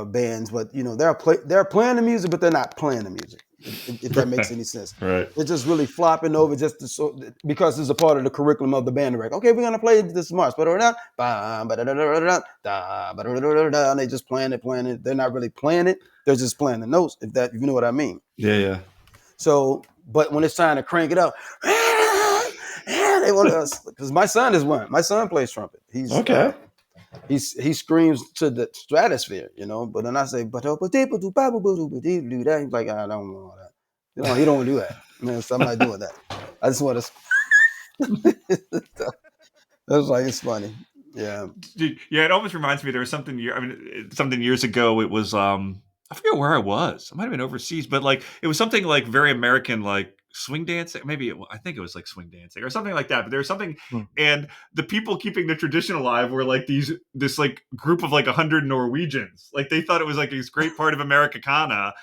C: bands, but they're playing the music, but they're not playing the music. If that makes
A: Right.
C: any sense,
A: Right.
C: they're just really flopping over because it's a part of the curriculum of the band. They're like, okay, we're gonna play this march, but and they just playing it. They're not really playing it. They're just playing the notes. If you know what I mean.
A: Yeah. Yeah.
C: So, but when it's time to crank it up, they want us because my son is one. My son plays trumpet.
A: Okay.
C: He screams to the stratosphere, But then I say, but he's like, I don't want all that. He don't want to do that. Man, so I'm not doing that. I just want to. That's like it's funny. Yeah.
A: Yeah, it almost reminds me there was something something years ago. It was I forget where I was. I might have been overseas, but like it was something like very American, like swing dancing. I think it was like swing dancing or something like that. But there was something,
B: Hmm.
A: and the people keeping the tradition alive were like this like group of like 100 Norwegians. Like they thought it was like this great part of Americana.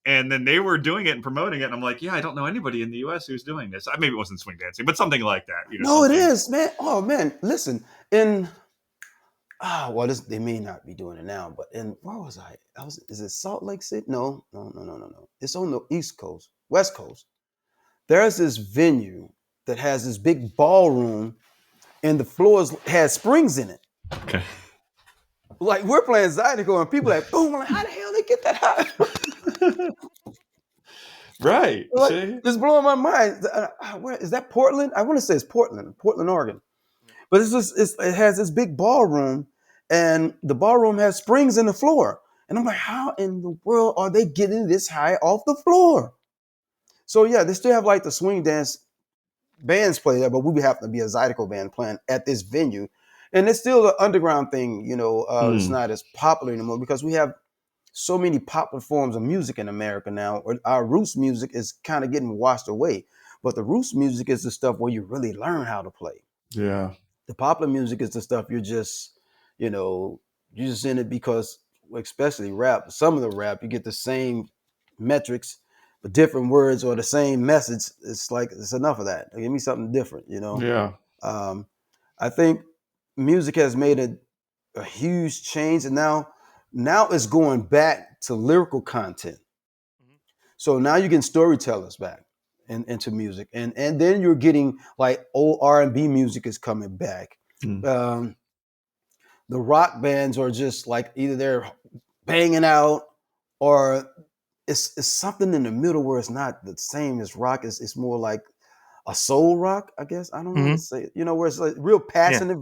A: And then they were doing it and promoting it, and I'm like, yeah, I don't know anybody in the U.S. who's doing this. Maybe it wasn't swing dancing, but something like that.
C: No, it
A: Something.
C: is, man. Oh man, listen. Well, they may not be doing it now, but where was I? Is it Salt Lake City? No, no, no, no, no, no. It's on the East Coast, West Coast. There's this venue that has this big ballroom, and the floors has springs in it.
A: Okay.
C: Like we're playing Zydeco, and people are like, boom, like, how the hell they get that high?
A: Right.
C: Like,
A: See?
C: it's blowing my mind. Where is that? Portland? I want to say it's Portland, Oregon. But it has this big ballroom, and the ballroom has springs in the floor. And I'm like, how in the world are they getting this high off the floor? So yeah, they still have like the swing dance bands play there, but we would have to be a Zydeco band playing at this venue. And it's still an underground thing, it's
A: Mm.
C: not as popular anymore because we have so many popular forms of music in America now. Our roots music is kind of getting washed away. But the roots music is the stuff where you really learn how to play.
A: Yeah.
C: The popular music is the stuff you're just in it because, especially rap, some of the rap, you get the same metrics, but different words or the same message. It's like, it's enough of that. Give me something different.
A: Yeah.
C: Um, I think music has made a huge change, and now it's going back to lyrical content. So now you're getting storytellers back into music, and then you're getting like old R&B music is coming back.
A: Mm.
C: The rock bands are just like either they're banging out or it's something in the middle where it's not the same as rock. It's more like a soul rock, I guess. I don't know how to
B: Mhm.
C: say it. Where it's like real
B: Yeah.
C: passionate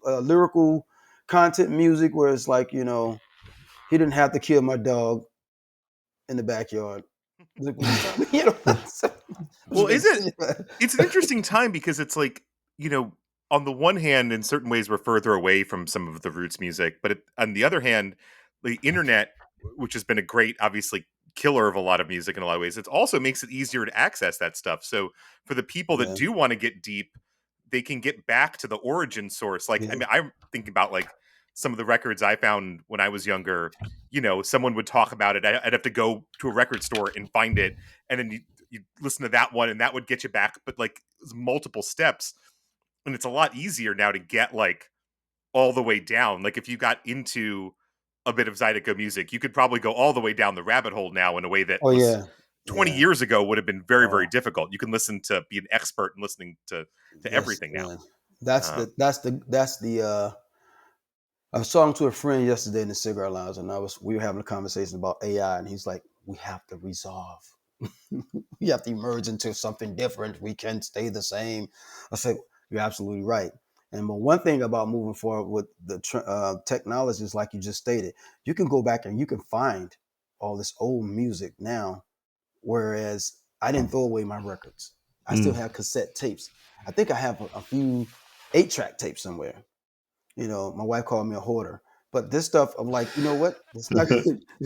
C: lyrical content music where it's like, he didn't have to kill my dog in the backyard. Look what he's trying to, which
B: Well, is
C: makes
B: it?
C: sense.
B: It's an interesting time because it's like, you know, on the one hand, in certain ways, we're further away from some of the roots music, but on the other hand, the internet, which has been a great, obviously, killer of a lot of music in a lot of ways, it also makes it easier to access that stuff. So for the people that
C: Yeah,
B: do want to get deep, they can get back to the origin source. Like, I
C: yeah.
B: mean, I'm thinking about like some of the records I found when I was younger. You know, someone would talk about it. I'd have to go to a record store and find it, and then you listen to that one, and that would get you back. But like, it's multiple steps, and it's a lot easier now to get like all the way down. Like, if you got into a bit of Zydeco music, you could probably go all the way down the rabbit hole now in a way that
C: Oh
B: was
C: yeah,
B: 20
C: Yeah.
B: years ago would have been very, very
C: Oh,
B: difficult. You can listen to be an expert in listening to
C: yes,
B: everything now.
C: man. That's the I was talking to a friend yesterday in the cigar lounge, and we were having a conversation about AI, and he's like, "We have to resolve. We have to emerge into something different. We can't stay the same." I said, "You're absolutely right." And but one thing about moving forward with the technologies, like you just stated, you can go back and you can find all this old music now. Whereas I didn't throw away my records. I still have cassette tapes. I think I have a few 8-track tapes somewhere. My wife called me a hoarder. But this stuff, I'm like, you know what? It's not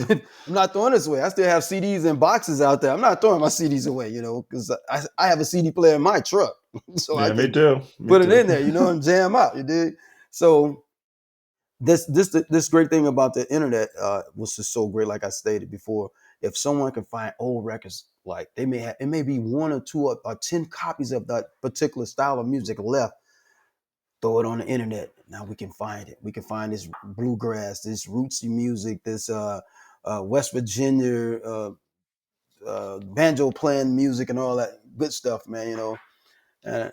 C: I'm not throwing this away. I still have CDs and boxes out there. I'm not throwing my CDs away, because I have a CD player in my truck. So I
A: Yeah, me
C: can
A: too. Me
C: put it
A: too.
C: in there, and jam out. You dig? So this great thing about the internet was just so great. Like I stated before, if someone can find old records, like it may be one or two or 10 copies of that particular style of music left, throw it on the internet. Now we can find it. We can find this bluegrass, this rootsy music, this West Virginia banjo playing music and all that good stuff, man. And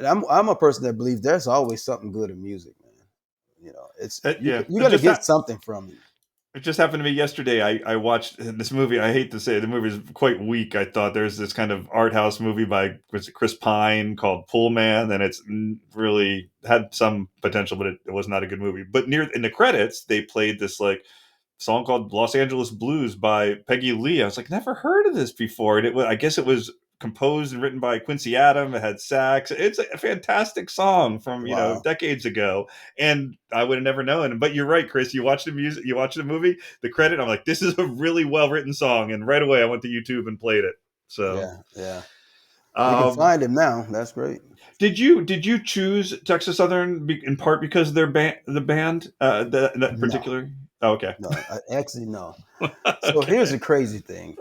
C: I'm a person that believes there's always something good in music, man. It's
A: Yeah,
C: you're gonna get something from it.
A: it just happened to me yesterday. I watched this movie. I hate to say it, the movie is quite weak. I thought there's this kind of art house movie by Chris Pine called Pool Man, and it's really had some potential, but it was not a good movie. But near in the credits, they played this like song called Los Angeles Blues by Peggy Lee. I was like, never heard of this before. And I guess it was composed and written by Quincy Adams. It had sax. It's a fantastic song from,
C: Wow.
A: decades ago. And I would have never known. But you're right, Chris, you watch the movie, the credit, I'm like, this is a really well-written song. And right away I went to YouTube and played it. So,
C: yeah. You can find him now. That's great.
A: Did you choose Texas Southern in part because of their the band, that
C: No,
A: particular? Oh, okay.
C: no, actually no. So here's
A: Okay.
C: the crazy thing.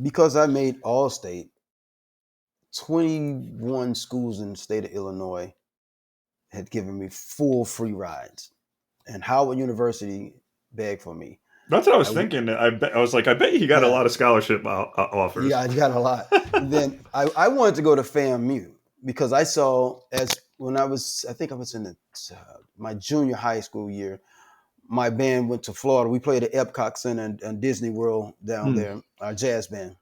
C: Because I made All-State, 21 schools in the state of Illinois had given me full free rides, and Howard University begged for me.
A: That's what I was thinking. I was like, I bet you got a
C: Yeah,
A: lot of scholarship offers.
C: yeah, I got a lot. And then I wanted to go to FAMU because I saw I think I was in my junior high school year. My band went to Florida. We played at Epcot Center and Disney World down there, our jazz band.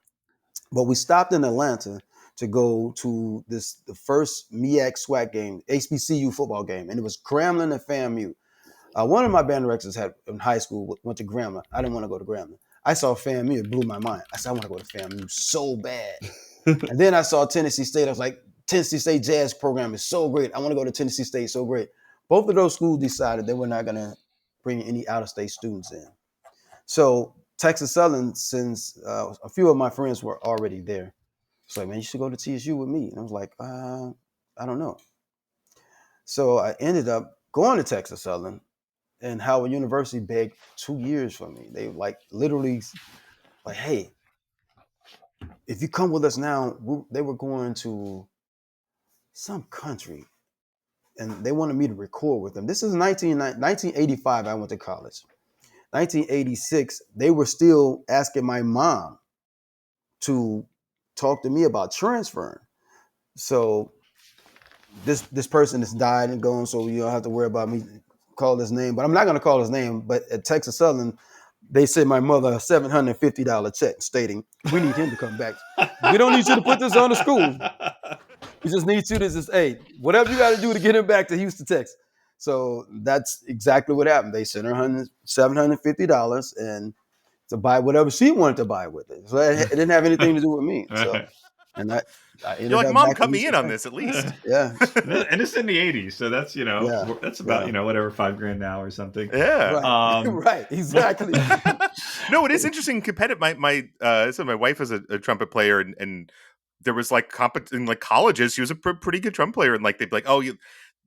C: But we stopped in Atlanta to go to the first MEAC SWAC game, HBCU football game, and it was Grambling and FAMU. One of my band directors had in high school went to Grambling. I didn't want to go to Grambling. I saw FAMU, it blew my mind. I said, I want to go to FAMU so bad. And then I saw Tennessee State. I was like, Tennessee State jazz program is so great. I want to go to Tennessee State, so great. Both of those schools decided they were not going to bring any out-of-state students in. So Texas Southern, since a few of my friends were already there, it's like, man, you should go to TSU with me. And I was like, I don't know. So I ended up going to Texas Southern, and Howard University begged 2 years for me. They literally like, hey, if you come with us now, they were going to some country, and they wanted me to record with them. This is 1985. I went to college. 1986, they were still asking my mom to talk to me about transferring. So this person has died and gone, so you don't have to worry about me call his name. But I'm not going to call his name. But at Texas Southern, they sent my mother a $750 check stating, we need him to come back. We don't need you to put this on the school. We just need you to just, hey, whatever you got to do to get him back to Houston, Texas. So that's exactly what happened. They sent her $750 and to buy whatever she wanted to buy with it. So it didn't have anything to do with me. So, and I
B: You're
C: ended
B: like,
C: up
B: Mom,
C: back
B: cut
C: in
B: me in
C: Houston,
B: on
C: Texas.
B: this at least.
C: Yeah.
A: And it's in the 80s, so that's
C: Yeah.
A: that's about whatever $5,000 now or something.
B: Yeah.
C: Right. Right. Exactly.
B: No, it is interesting. Competitive. So my wife was a trumpet player, and there was like in like colleges. She was a pretty good drum player, and like they'd be like, oh,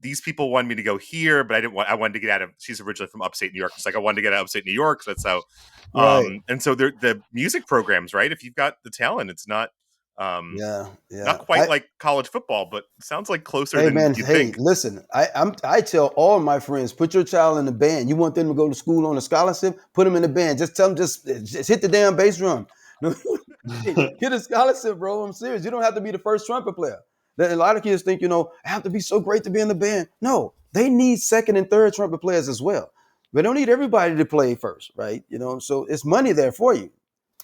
B: these people wanted me to go here, but I didn't want. I wanted to get out of. She's originally from upstate New York. It's like I wanted to get out of upstate New York. So that's how.
C: Right.
B: And so the music programs, right? If you've got the talent, it's not.
C: Yeah.
B: Not quite like college football, but sounds like closer
C: Hey
B: than
C: man,
B: you'd
C: hey,
B: think.
C: listen. I tell all my friends, put your child in the band. You want them to go to school on a scholarship? Put them in the band. Just tell them just hit the damn bass drum. Hey, get a scholarship, bro. I'm serious. You don't have to be the first trumpet player. A lot of kids think, I have to be so great to be in the band. No, they need second and third trumpet players as well. They don't need everybody to play first, right? So it's money there for you.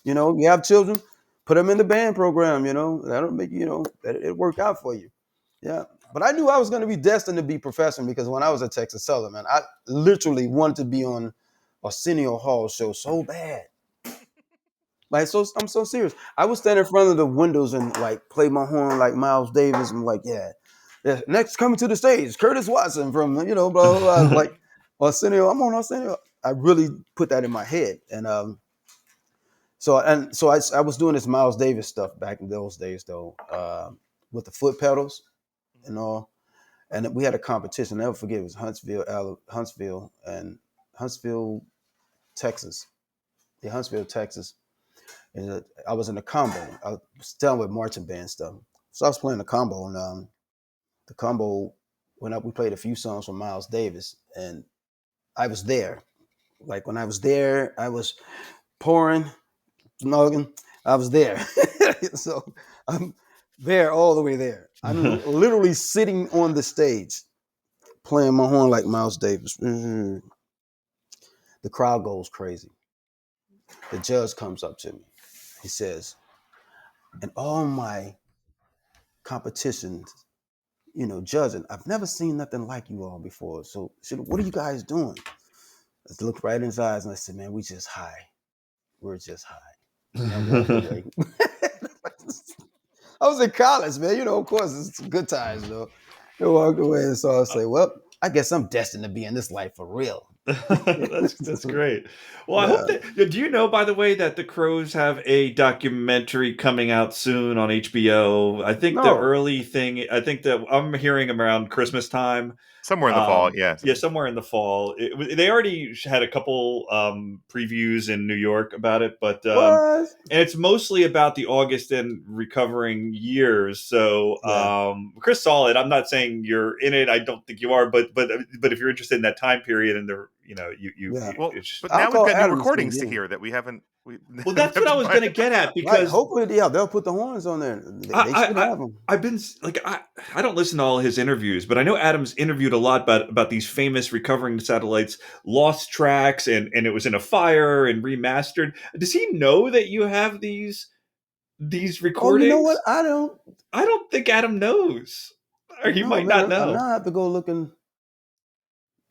C: You have children, put them in the band program, that'll make it'll work out for you. Yeah. But I knew I was going to be destined to be professional because when I was at Texas Southern, man, I literally wanted to be on Arsenio Hall show so bad. Like, so I'm so serious. I would stand in front of the windows and like play my horn like Miles Davis and like, yeah. Next coming to the stage, Curtis Watson from, blah, blah, blah. Like Arsenio, I'm on Arsenio. I really put that in my head. So I was doing this Miles Davis stuff back in those days though, with the foot pedals and all. And we had a competition. I'll never forget. It was Huntsville, Texas. Yeah, Huntsville, Texas. And I was in a combo. I was dealing with marching band stuff. So I was playing the combo, and the combo went up. We played a few songs from Miles Davis, and I was there. Like when I was there, I was pouring, snogging. I was there. So I'm there all the way there. I'm literally sitting on the stage, playing my horn like Miles Davis. The crowd goes crazy. The judge comes up to me. He says, in all my competitions, judging, I've never seen nothing like you all before. So what are you guys doing? I looked right in his eyes and I said, man, we just high. We're just high. And I walked away. I was in college, man. Of course, it's good times, though. I walked away and so I say, well, I guess I'm destined to be in this life for real.
A: That's great. Well, I hope that. Do you know, by the way, that the Crows have a documentary coming out soon on HBO? I think the early thing. I think that I'm hearing around Christmas time.
B: Somewhere in the fall, yeah.
A: Yeah, somewhere in the fall. They already had a couple previews in New York about it, but and it's mostly about the August and recovering years. So Chris saw it. I'm not saying you're in it. I don't think you are, but if you're interested in that time period and the
B: well, but now we've got new recordings to hear that we haven't.
A: Well, that's what I was going to get at because
C: right. Hopefully, they'll put the horns on there. They should have them.
A: I've been like I don't listen to all his interviews, but I know Adam's interviewed a lot about these famous recovering satellites lost tracks, and it was in a fire and remastered. Does he know that you have these recordings?
C: Oh, you know what?
A: I don't think Adam knows, or he might not know.
C: Now I have to go looking.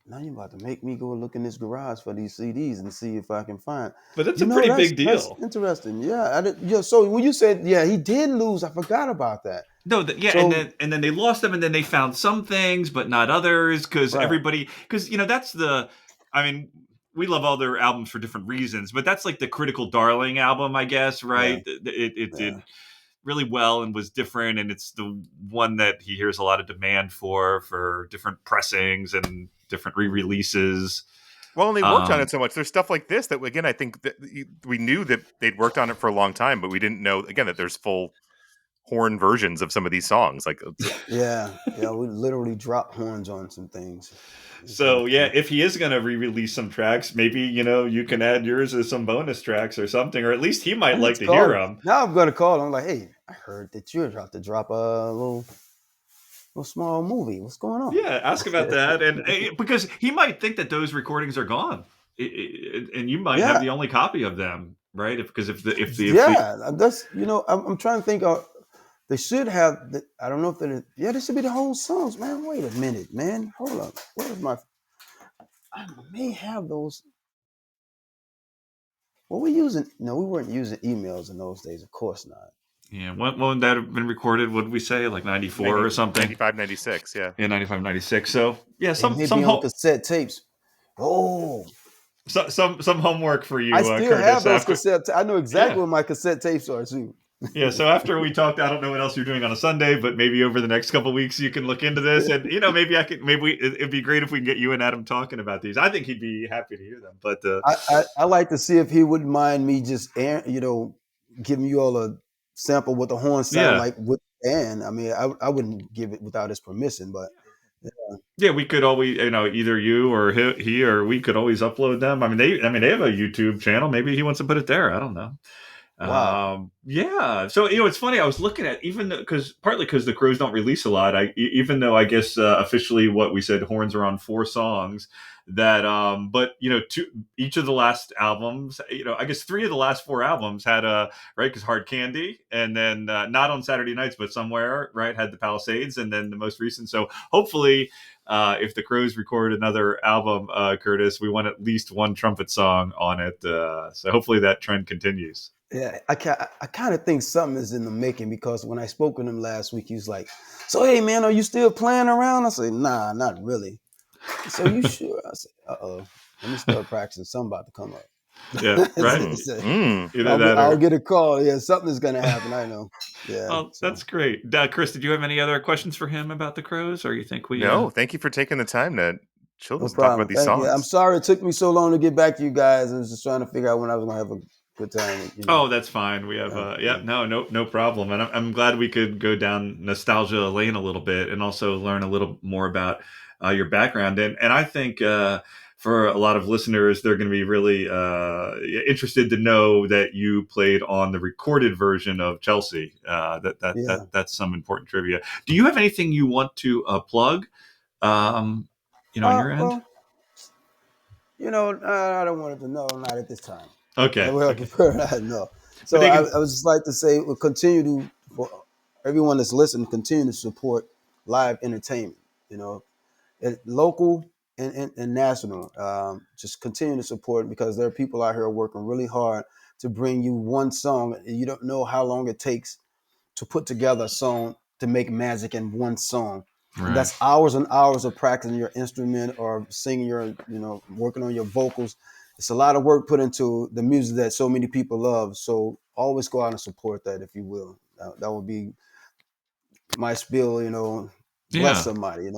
C: Now you're about to make me go look in this garage for these CDs and see if I can find.
A: But that's a pretty big deal.
C: That's interesting. Yeah. So when you said, he did lose, I forgot about that.
A: No, and then they lost them, and then they found some things, but not others, because that's I mean, we love all their albums for different reasons, but that's like the Critical Darling album, I guess, right? Yeah. It did really well and was different, and it's the one that he hears a lot of demand for different pressings and different re-releases.
B: Well, and they worked on it so much. There's stuff like this that, again, I think that we knew that they'd worked on it for a long time, but we didn't know, again, that there's full horn versions of some of these songs. Like,
C: yeah, we literally dropped horns on some things.
A: So if he is going to re-release some tracks, maybe you can add yours as some bonus tracks or something, or at least he might like to hear them.
C: Now I'm going to call him. I'm like, hey, I heard that you're about to drop a little small movie. What's going on?
A: Yeah, ask about that, and because he might think that those recordings are gone, and you might have the only copy of them, right?
C: That's I'm trying to think. They should have. I don't know if they should be the whole songs, man. Wait a minute, man. Hold up. Where's my? I may have those. Well, we weren't using emails in those days. Of course not.
A: Yeah, when would that have been recorded? What did we say, like 94 or something?
B: 95, 96, yeah.
A: Yeah, 95, 96. So, yeah, some
C: cassette tapes. Oh.
A: Some homework for you,
C: I still
A: Curtis,
C: have those cassette I know exactly what my cassette tapes are, too.
A: Yeah, so after we talked, I don't know what else you're doing on a Sunday, but maybe over the next couple of weeks you can look into this, and maybe it'd be great if we can get you and Adam talking about these. I think he'd be happy to hear them. But
C: I like to see if he wouldn't mind me just giving you all a sample what the horn sound like with and I mean I wouldn't give it without his permission, but
A: we could always either you or he or we could always upload them. I mean they have a YouTube channel. Maybe he wants to put it there. I don't know.
C: Wow.
A: Yeah. So it's funny. I was looking at partly because the Crows don't release a lot. Even though I guess officially what we said horns are on 4 songs. That but each of the last albums, I guess 3 of the last 4 albums had right, because Hard Candy, and then not on Saturday Nights but somewhere, right, had the Palisades, and then the most recent. So hopefully. If the Crows record another album, Curtis, we want at least one trumpet song on it. So hopefully that trend continues.
C: Yeah, I kind of think something is in the making, because when I spoke with him last week, he was like, "So hey man, are you still playing around?" I said, "Nah, not really." So you sure? I said, "Uh-oh, let me start practicing. Something about to come up."
A: Yeah, right. Either that
C: I'll
A: or.
C: get a call. Yeah, something's gonna happen. I know. Yeah.
A: Oh,
C: So
A: that's great. Chris, did you have any other questions for him about the Crows, or you think we?
B: No, thank you for taking the time to chill with
C: no
B: us and talk about
C: problem.
B: these
C: Thank you. I'm
B: songs.
C: sorry it took me so long to get back to you guys. I was just trying to figure out when I was gonna have a good time.
A: Oh, that's fine. We have
C: Yeah.
A: no problem. And I'm glad we could go down nostalgia lane a little bit and also learn a little more about your background. And I think for a lot of listeners, they're going to be really interested to know that you played on the recorded version of Chelsea.
C: Yeah.
A: That's some important trivia. Do you have anything you want to plug? On your end?
C: Well, I don't want it to know, not at this time.
A: Okay.
C: Well,
A: Okay.
C: no.
A: But
C: So
A: they
C: I
A: can.
C: would just like to say, we'll continue to, for everyone that's listening, continue to support live entertainment. You know, local and national. Just continue to support it, because there are people out here working really hard to bring you one song. You don't know how long it takes to put together a song, to make magic in one song. And
A: Right.
C: that's hours and hours of practicing your instrument, or singing working on your vocals. It's a lot of work put into the music that so many people love. So always go out and support that, if you will. That would be my spiel, bless
A: Yeah.
C: somebody,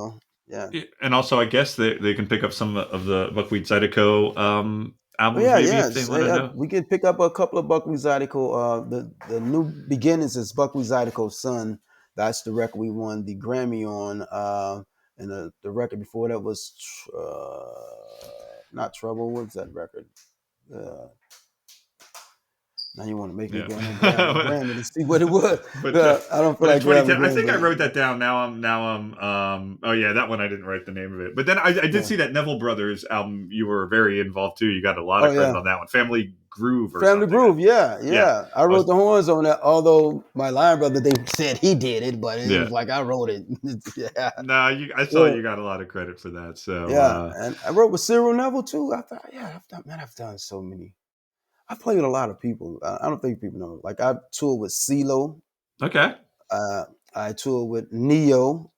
C: Yeah.
A: Yeah, and also, I guess they can pick up some of the Buckwheat Zydeco
C: Oh
A: albums,
C: yeah,
A: maybe,
C: yeah.
A: if they want to know.
C: We can pick up a couple of Buckwheat Zydeco. The New Beginnings is Buckwheat Zydeco's son. That's the record we won the Grammy on. And the record before that was not Trouble. What's that record? Uh, Now you want to make me
A: Yeah,
C: go and grab my Grammy to see what it was.
A: but
C: I don't feel
A: but in
C: like grabbing
A: 2010,
C: the
A: I
C: Grammy,
A: think I
C: but
A: wrote that down. Now I'm. Oh yeah, that one I didn't write the name of it. But then I did
C: yeah.
A: see that Neville Brothers album. You were very involved too. You got a lot
C: Oh
A: of credit
C: yeah.
A: on that one. Family Groove or
C: Family
A: something.
C: Groove, yeah,
A: Yeah,
C: yeah. I
A: I was.
C: wrote the horns on that. Although my line brother, they said he did it, but it
A: Yeah.
C: was like I wrote it. Yeah,
A: No, I saw
C: yeah,
A: you got a lot of credit for that. So
C: yeah. And I wrote with Cyril Neville too. I thought, yeah, I've done so many. I played with a lot of people. I don't think people know. Like I toured with CeeLo.
A: okay,
C: Uh, I toured with Neo.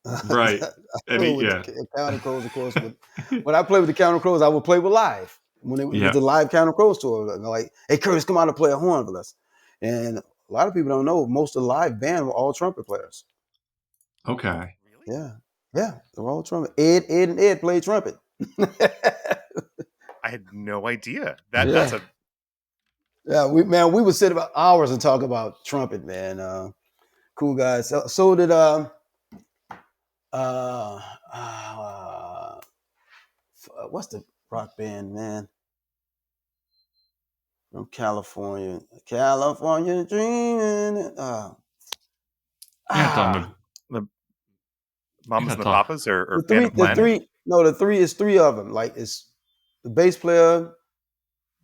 C: I
A: right.
C: toured with
A: Yeah,
C: the Counting Crows, of course. But when I played with the Counting Crows, I would play with live. When it was
A: yeah.
C: the live Counting Crows tour, like, hey, Curtis, come out and play a horn with us. And a lot of people don't know, most of the live band were all trumpet players.
A: Okay.
B: Really?
C: Yeah, yeah, they were all trumpet. Ed, and Ed played trumpet.
B: I had no idea. That's
C: Yeah,
B: a
C: yeah. We would sit about hours and talk about trumpet, man. Cool guys. So did uh, uh, what's the rock band, man? From California dreaming.
A: You're not talking.
B: the
A: You're
B: Mamas
A: not
B: and the
A: talking.
B: Papas or
C: the
B: Phantom
C: three, the
B: Planet.
C: three. No, the three is three of them. Like it's the bass player,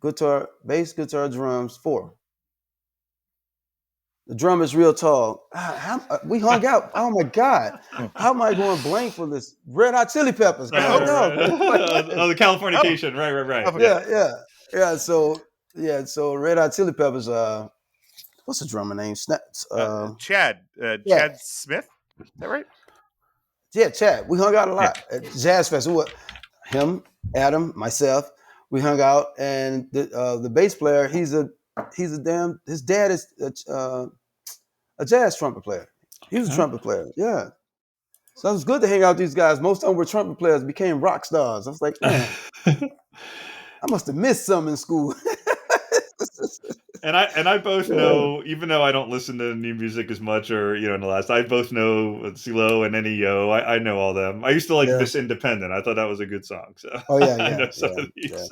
C: guitar, bass, guitar, drums. Four. The drum is real tall. We hung out. Oh my God, how am I going blank for this? Red Hot Chili Peppers. God,
A: Oh,
C: no.
A: right. Oh, the
B: Oh,
A: Californication. Right.
B: yeah.
C: Yeah. So Red Hot Chili Peppers. What's the drummer name? Yeah,
B: Chad Smith. Is that right?
C: yeah, Chad. We hung out a
B: Yeah.
C: lot at Jazz Fest. Him, Adam, myself. We hung out, and the bass player. His dad is a jazz trumpet player. He was a
A: Okay.
C: trumpet player. Yeah. So it was good to hang out with these guys. Most of them were trumpet players, became rock stars. I was like, man, I must have missed some in school.
A: And I both
C: Yeah.
A: know, even though I don't listen to new music as much, or in the last, I both know CeeLo and NEO. I know all them. I used to like
C: Yeah.
A: Miss Independent. I thought that was a good song. So
C: Oh yeah,
A: I
C: yeah,
A: know some
C: yeah,
A: of
C: yeah.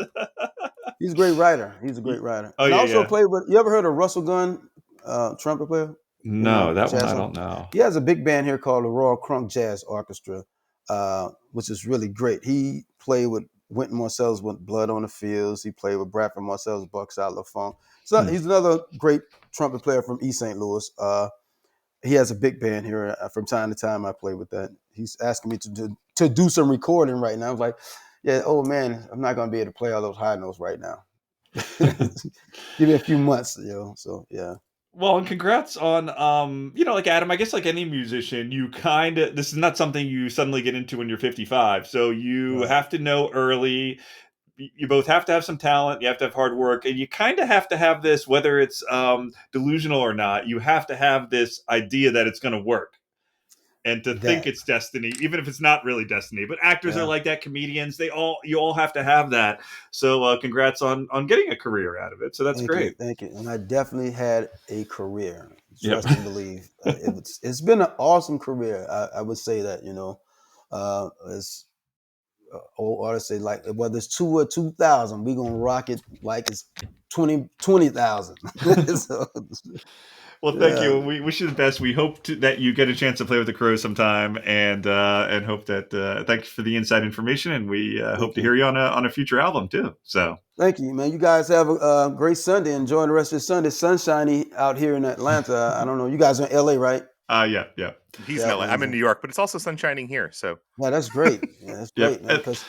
A: these.
C: He's a great writer. He's a great writer.
A: Oh,
C: And I
A: yeah,
C: also
A: yeah.
C: played with. You ever heard of Russell Gunn, trumpet player?
A: No, that one
C: jazz.
A: I don't know.
C: He has a big band here called the Royal Crunk Jazz Orchestra, which is really great. He played with Wynton Marsalis with Blood on the Fields. He played with Bradford Marsalis, Bucks Out La Funk. So he's another great trumpet player from East St. Louis. He has a big band here. From time to time, I play with that. He's asking me to do some recording right now. I was like, yeah, oh man, I'm not going to be able to play all those high notes right now. Give me a few months, so yeah.
A: Well, and congrats on, like Adam, I guess like any musician, this is not something you suddenly get into when you're 55. So you have to know early. You both have to have some talent. You have to have hard work, and you kind of have to have this, whether it's delusional or not. You have to have this idea that it's going to work, and to think it's destiny, even if it's not really destiny. But actors are like that. Comedians, you all have to have that. So congrats on getting a career out of it. So that's great.
C: Thank you. And I definitely had a career. Trust and believe. It's been an awesome career. I would say that, as old artists say, like whether it's 2 or 2,000, we're gonna rock it like it's 20,000. So,
A: well, thank you. We wish you the best. We hope that you get a chance to play with the Crows sometime, and hope that. Thank you for the inside information, and we hope to hear you on a future album too. So
C: thank you, man. You guys have a great Sunday. Enjoy the rest of the Sunday. Sunshiny out here in Atlanta. I don't know. You guys are in LA, right?
A: Yeah.
B: He's in LA. I'm in New York, but it's also sun shining here. So
C: yeah, that's great. Yeah, that's great, man. Because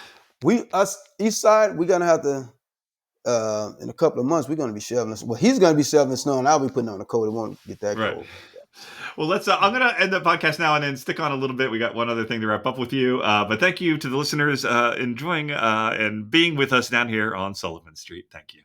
C: us East Side, we're gonna have to. In a couple of months, we're going to be shoveling. Well, he's going to be shoveling snow, and I'll be putting on the coat. It won't get that cold.
A: Well, let's. I'm going to end the podcast now and then stick on a little bit. We got one other thing to wrap up with you, but thank you to the listeners enjoying and being with us down here on Sullivan Street. Thank you.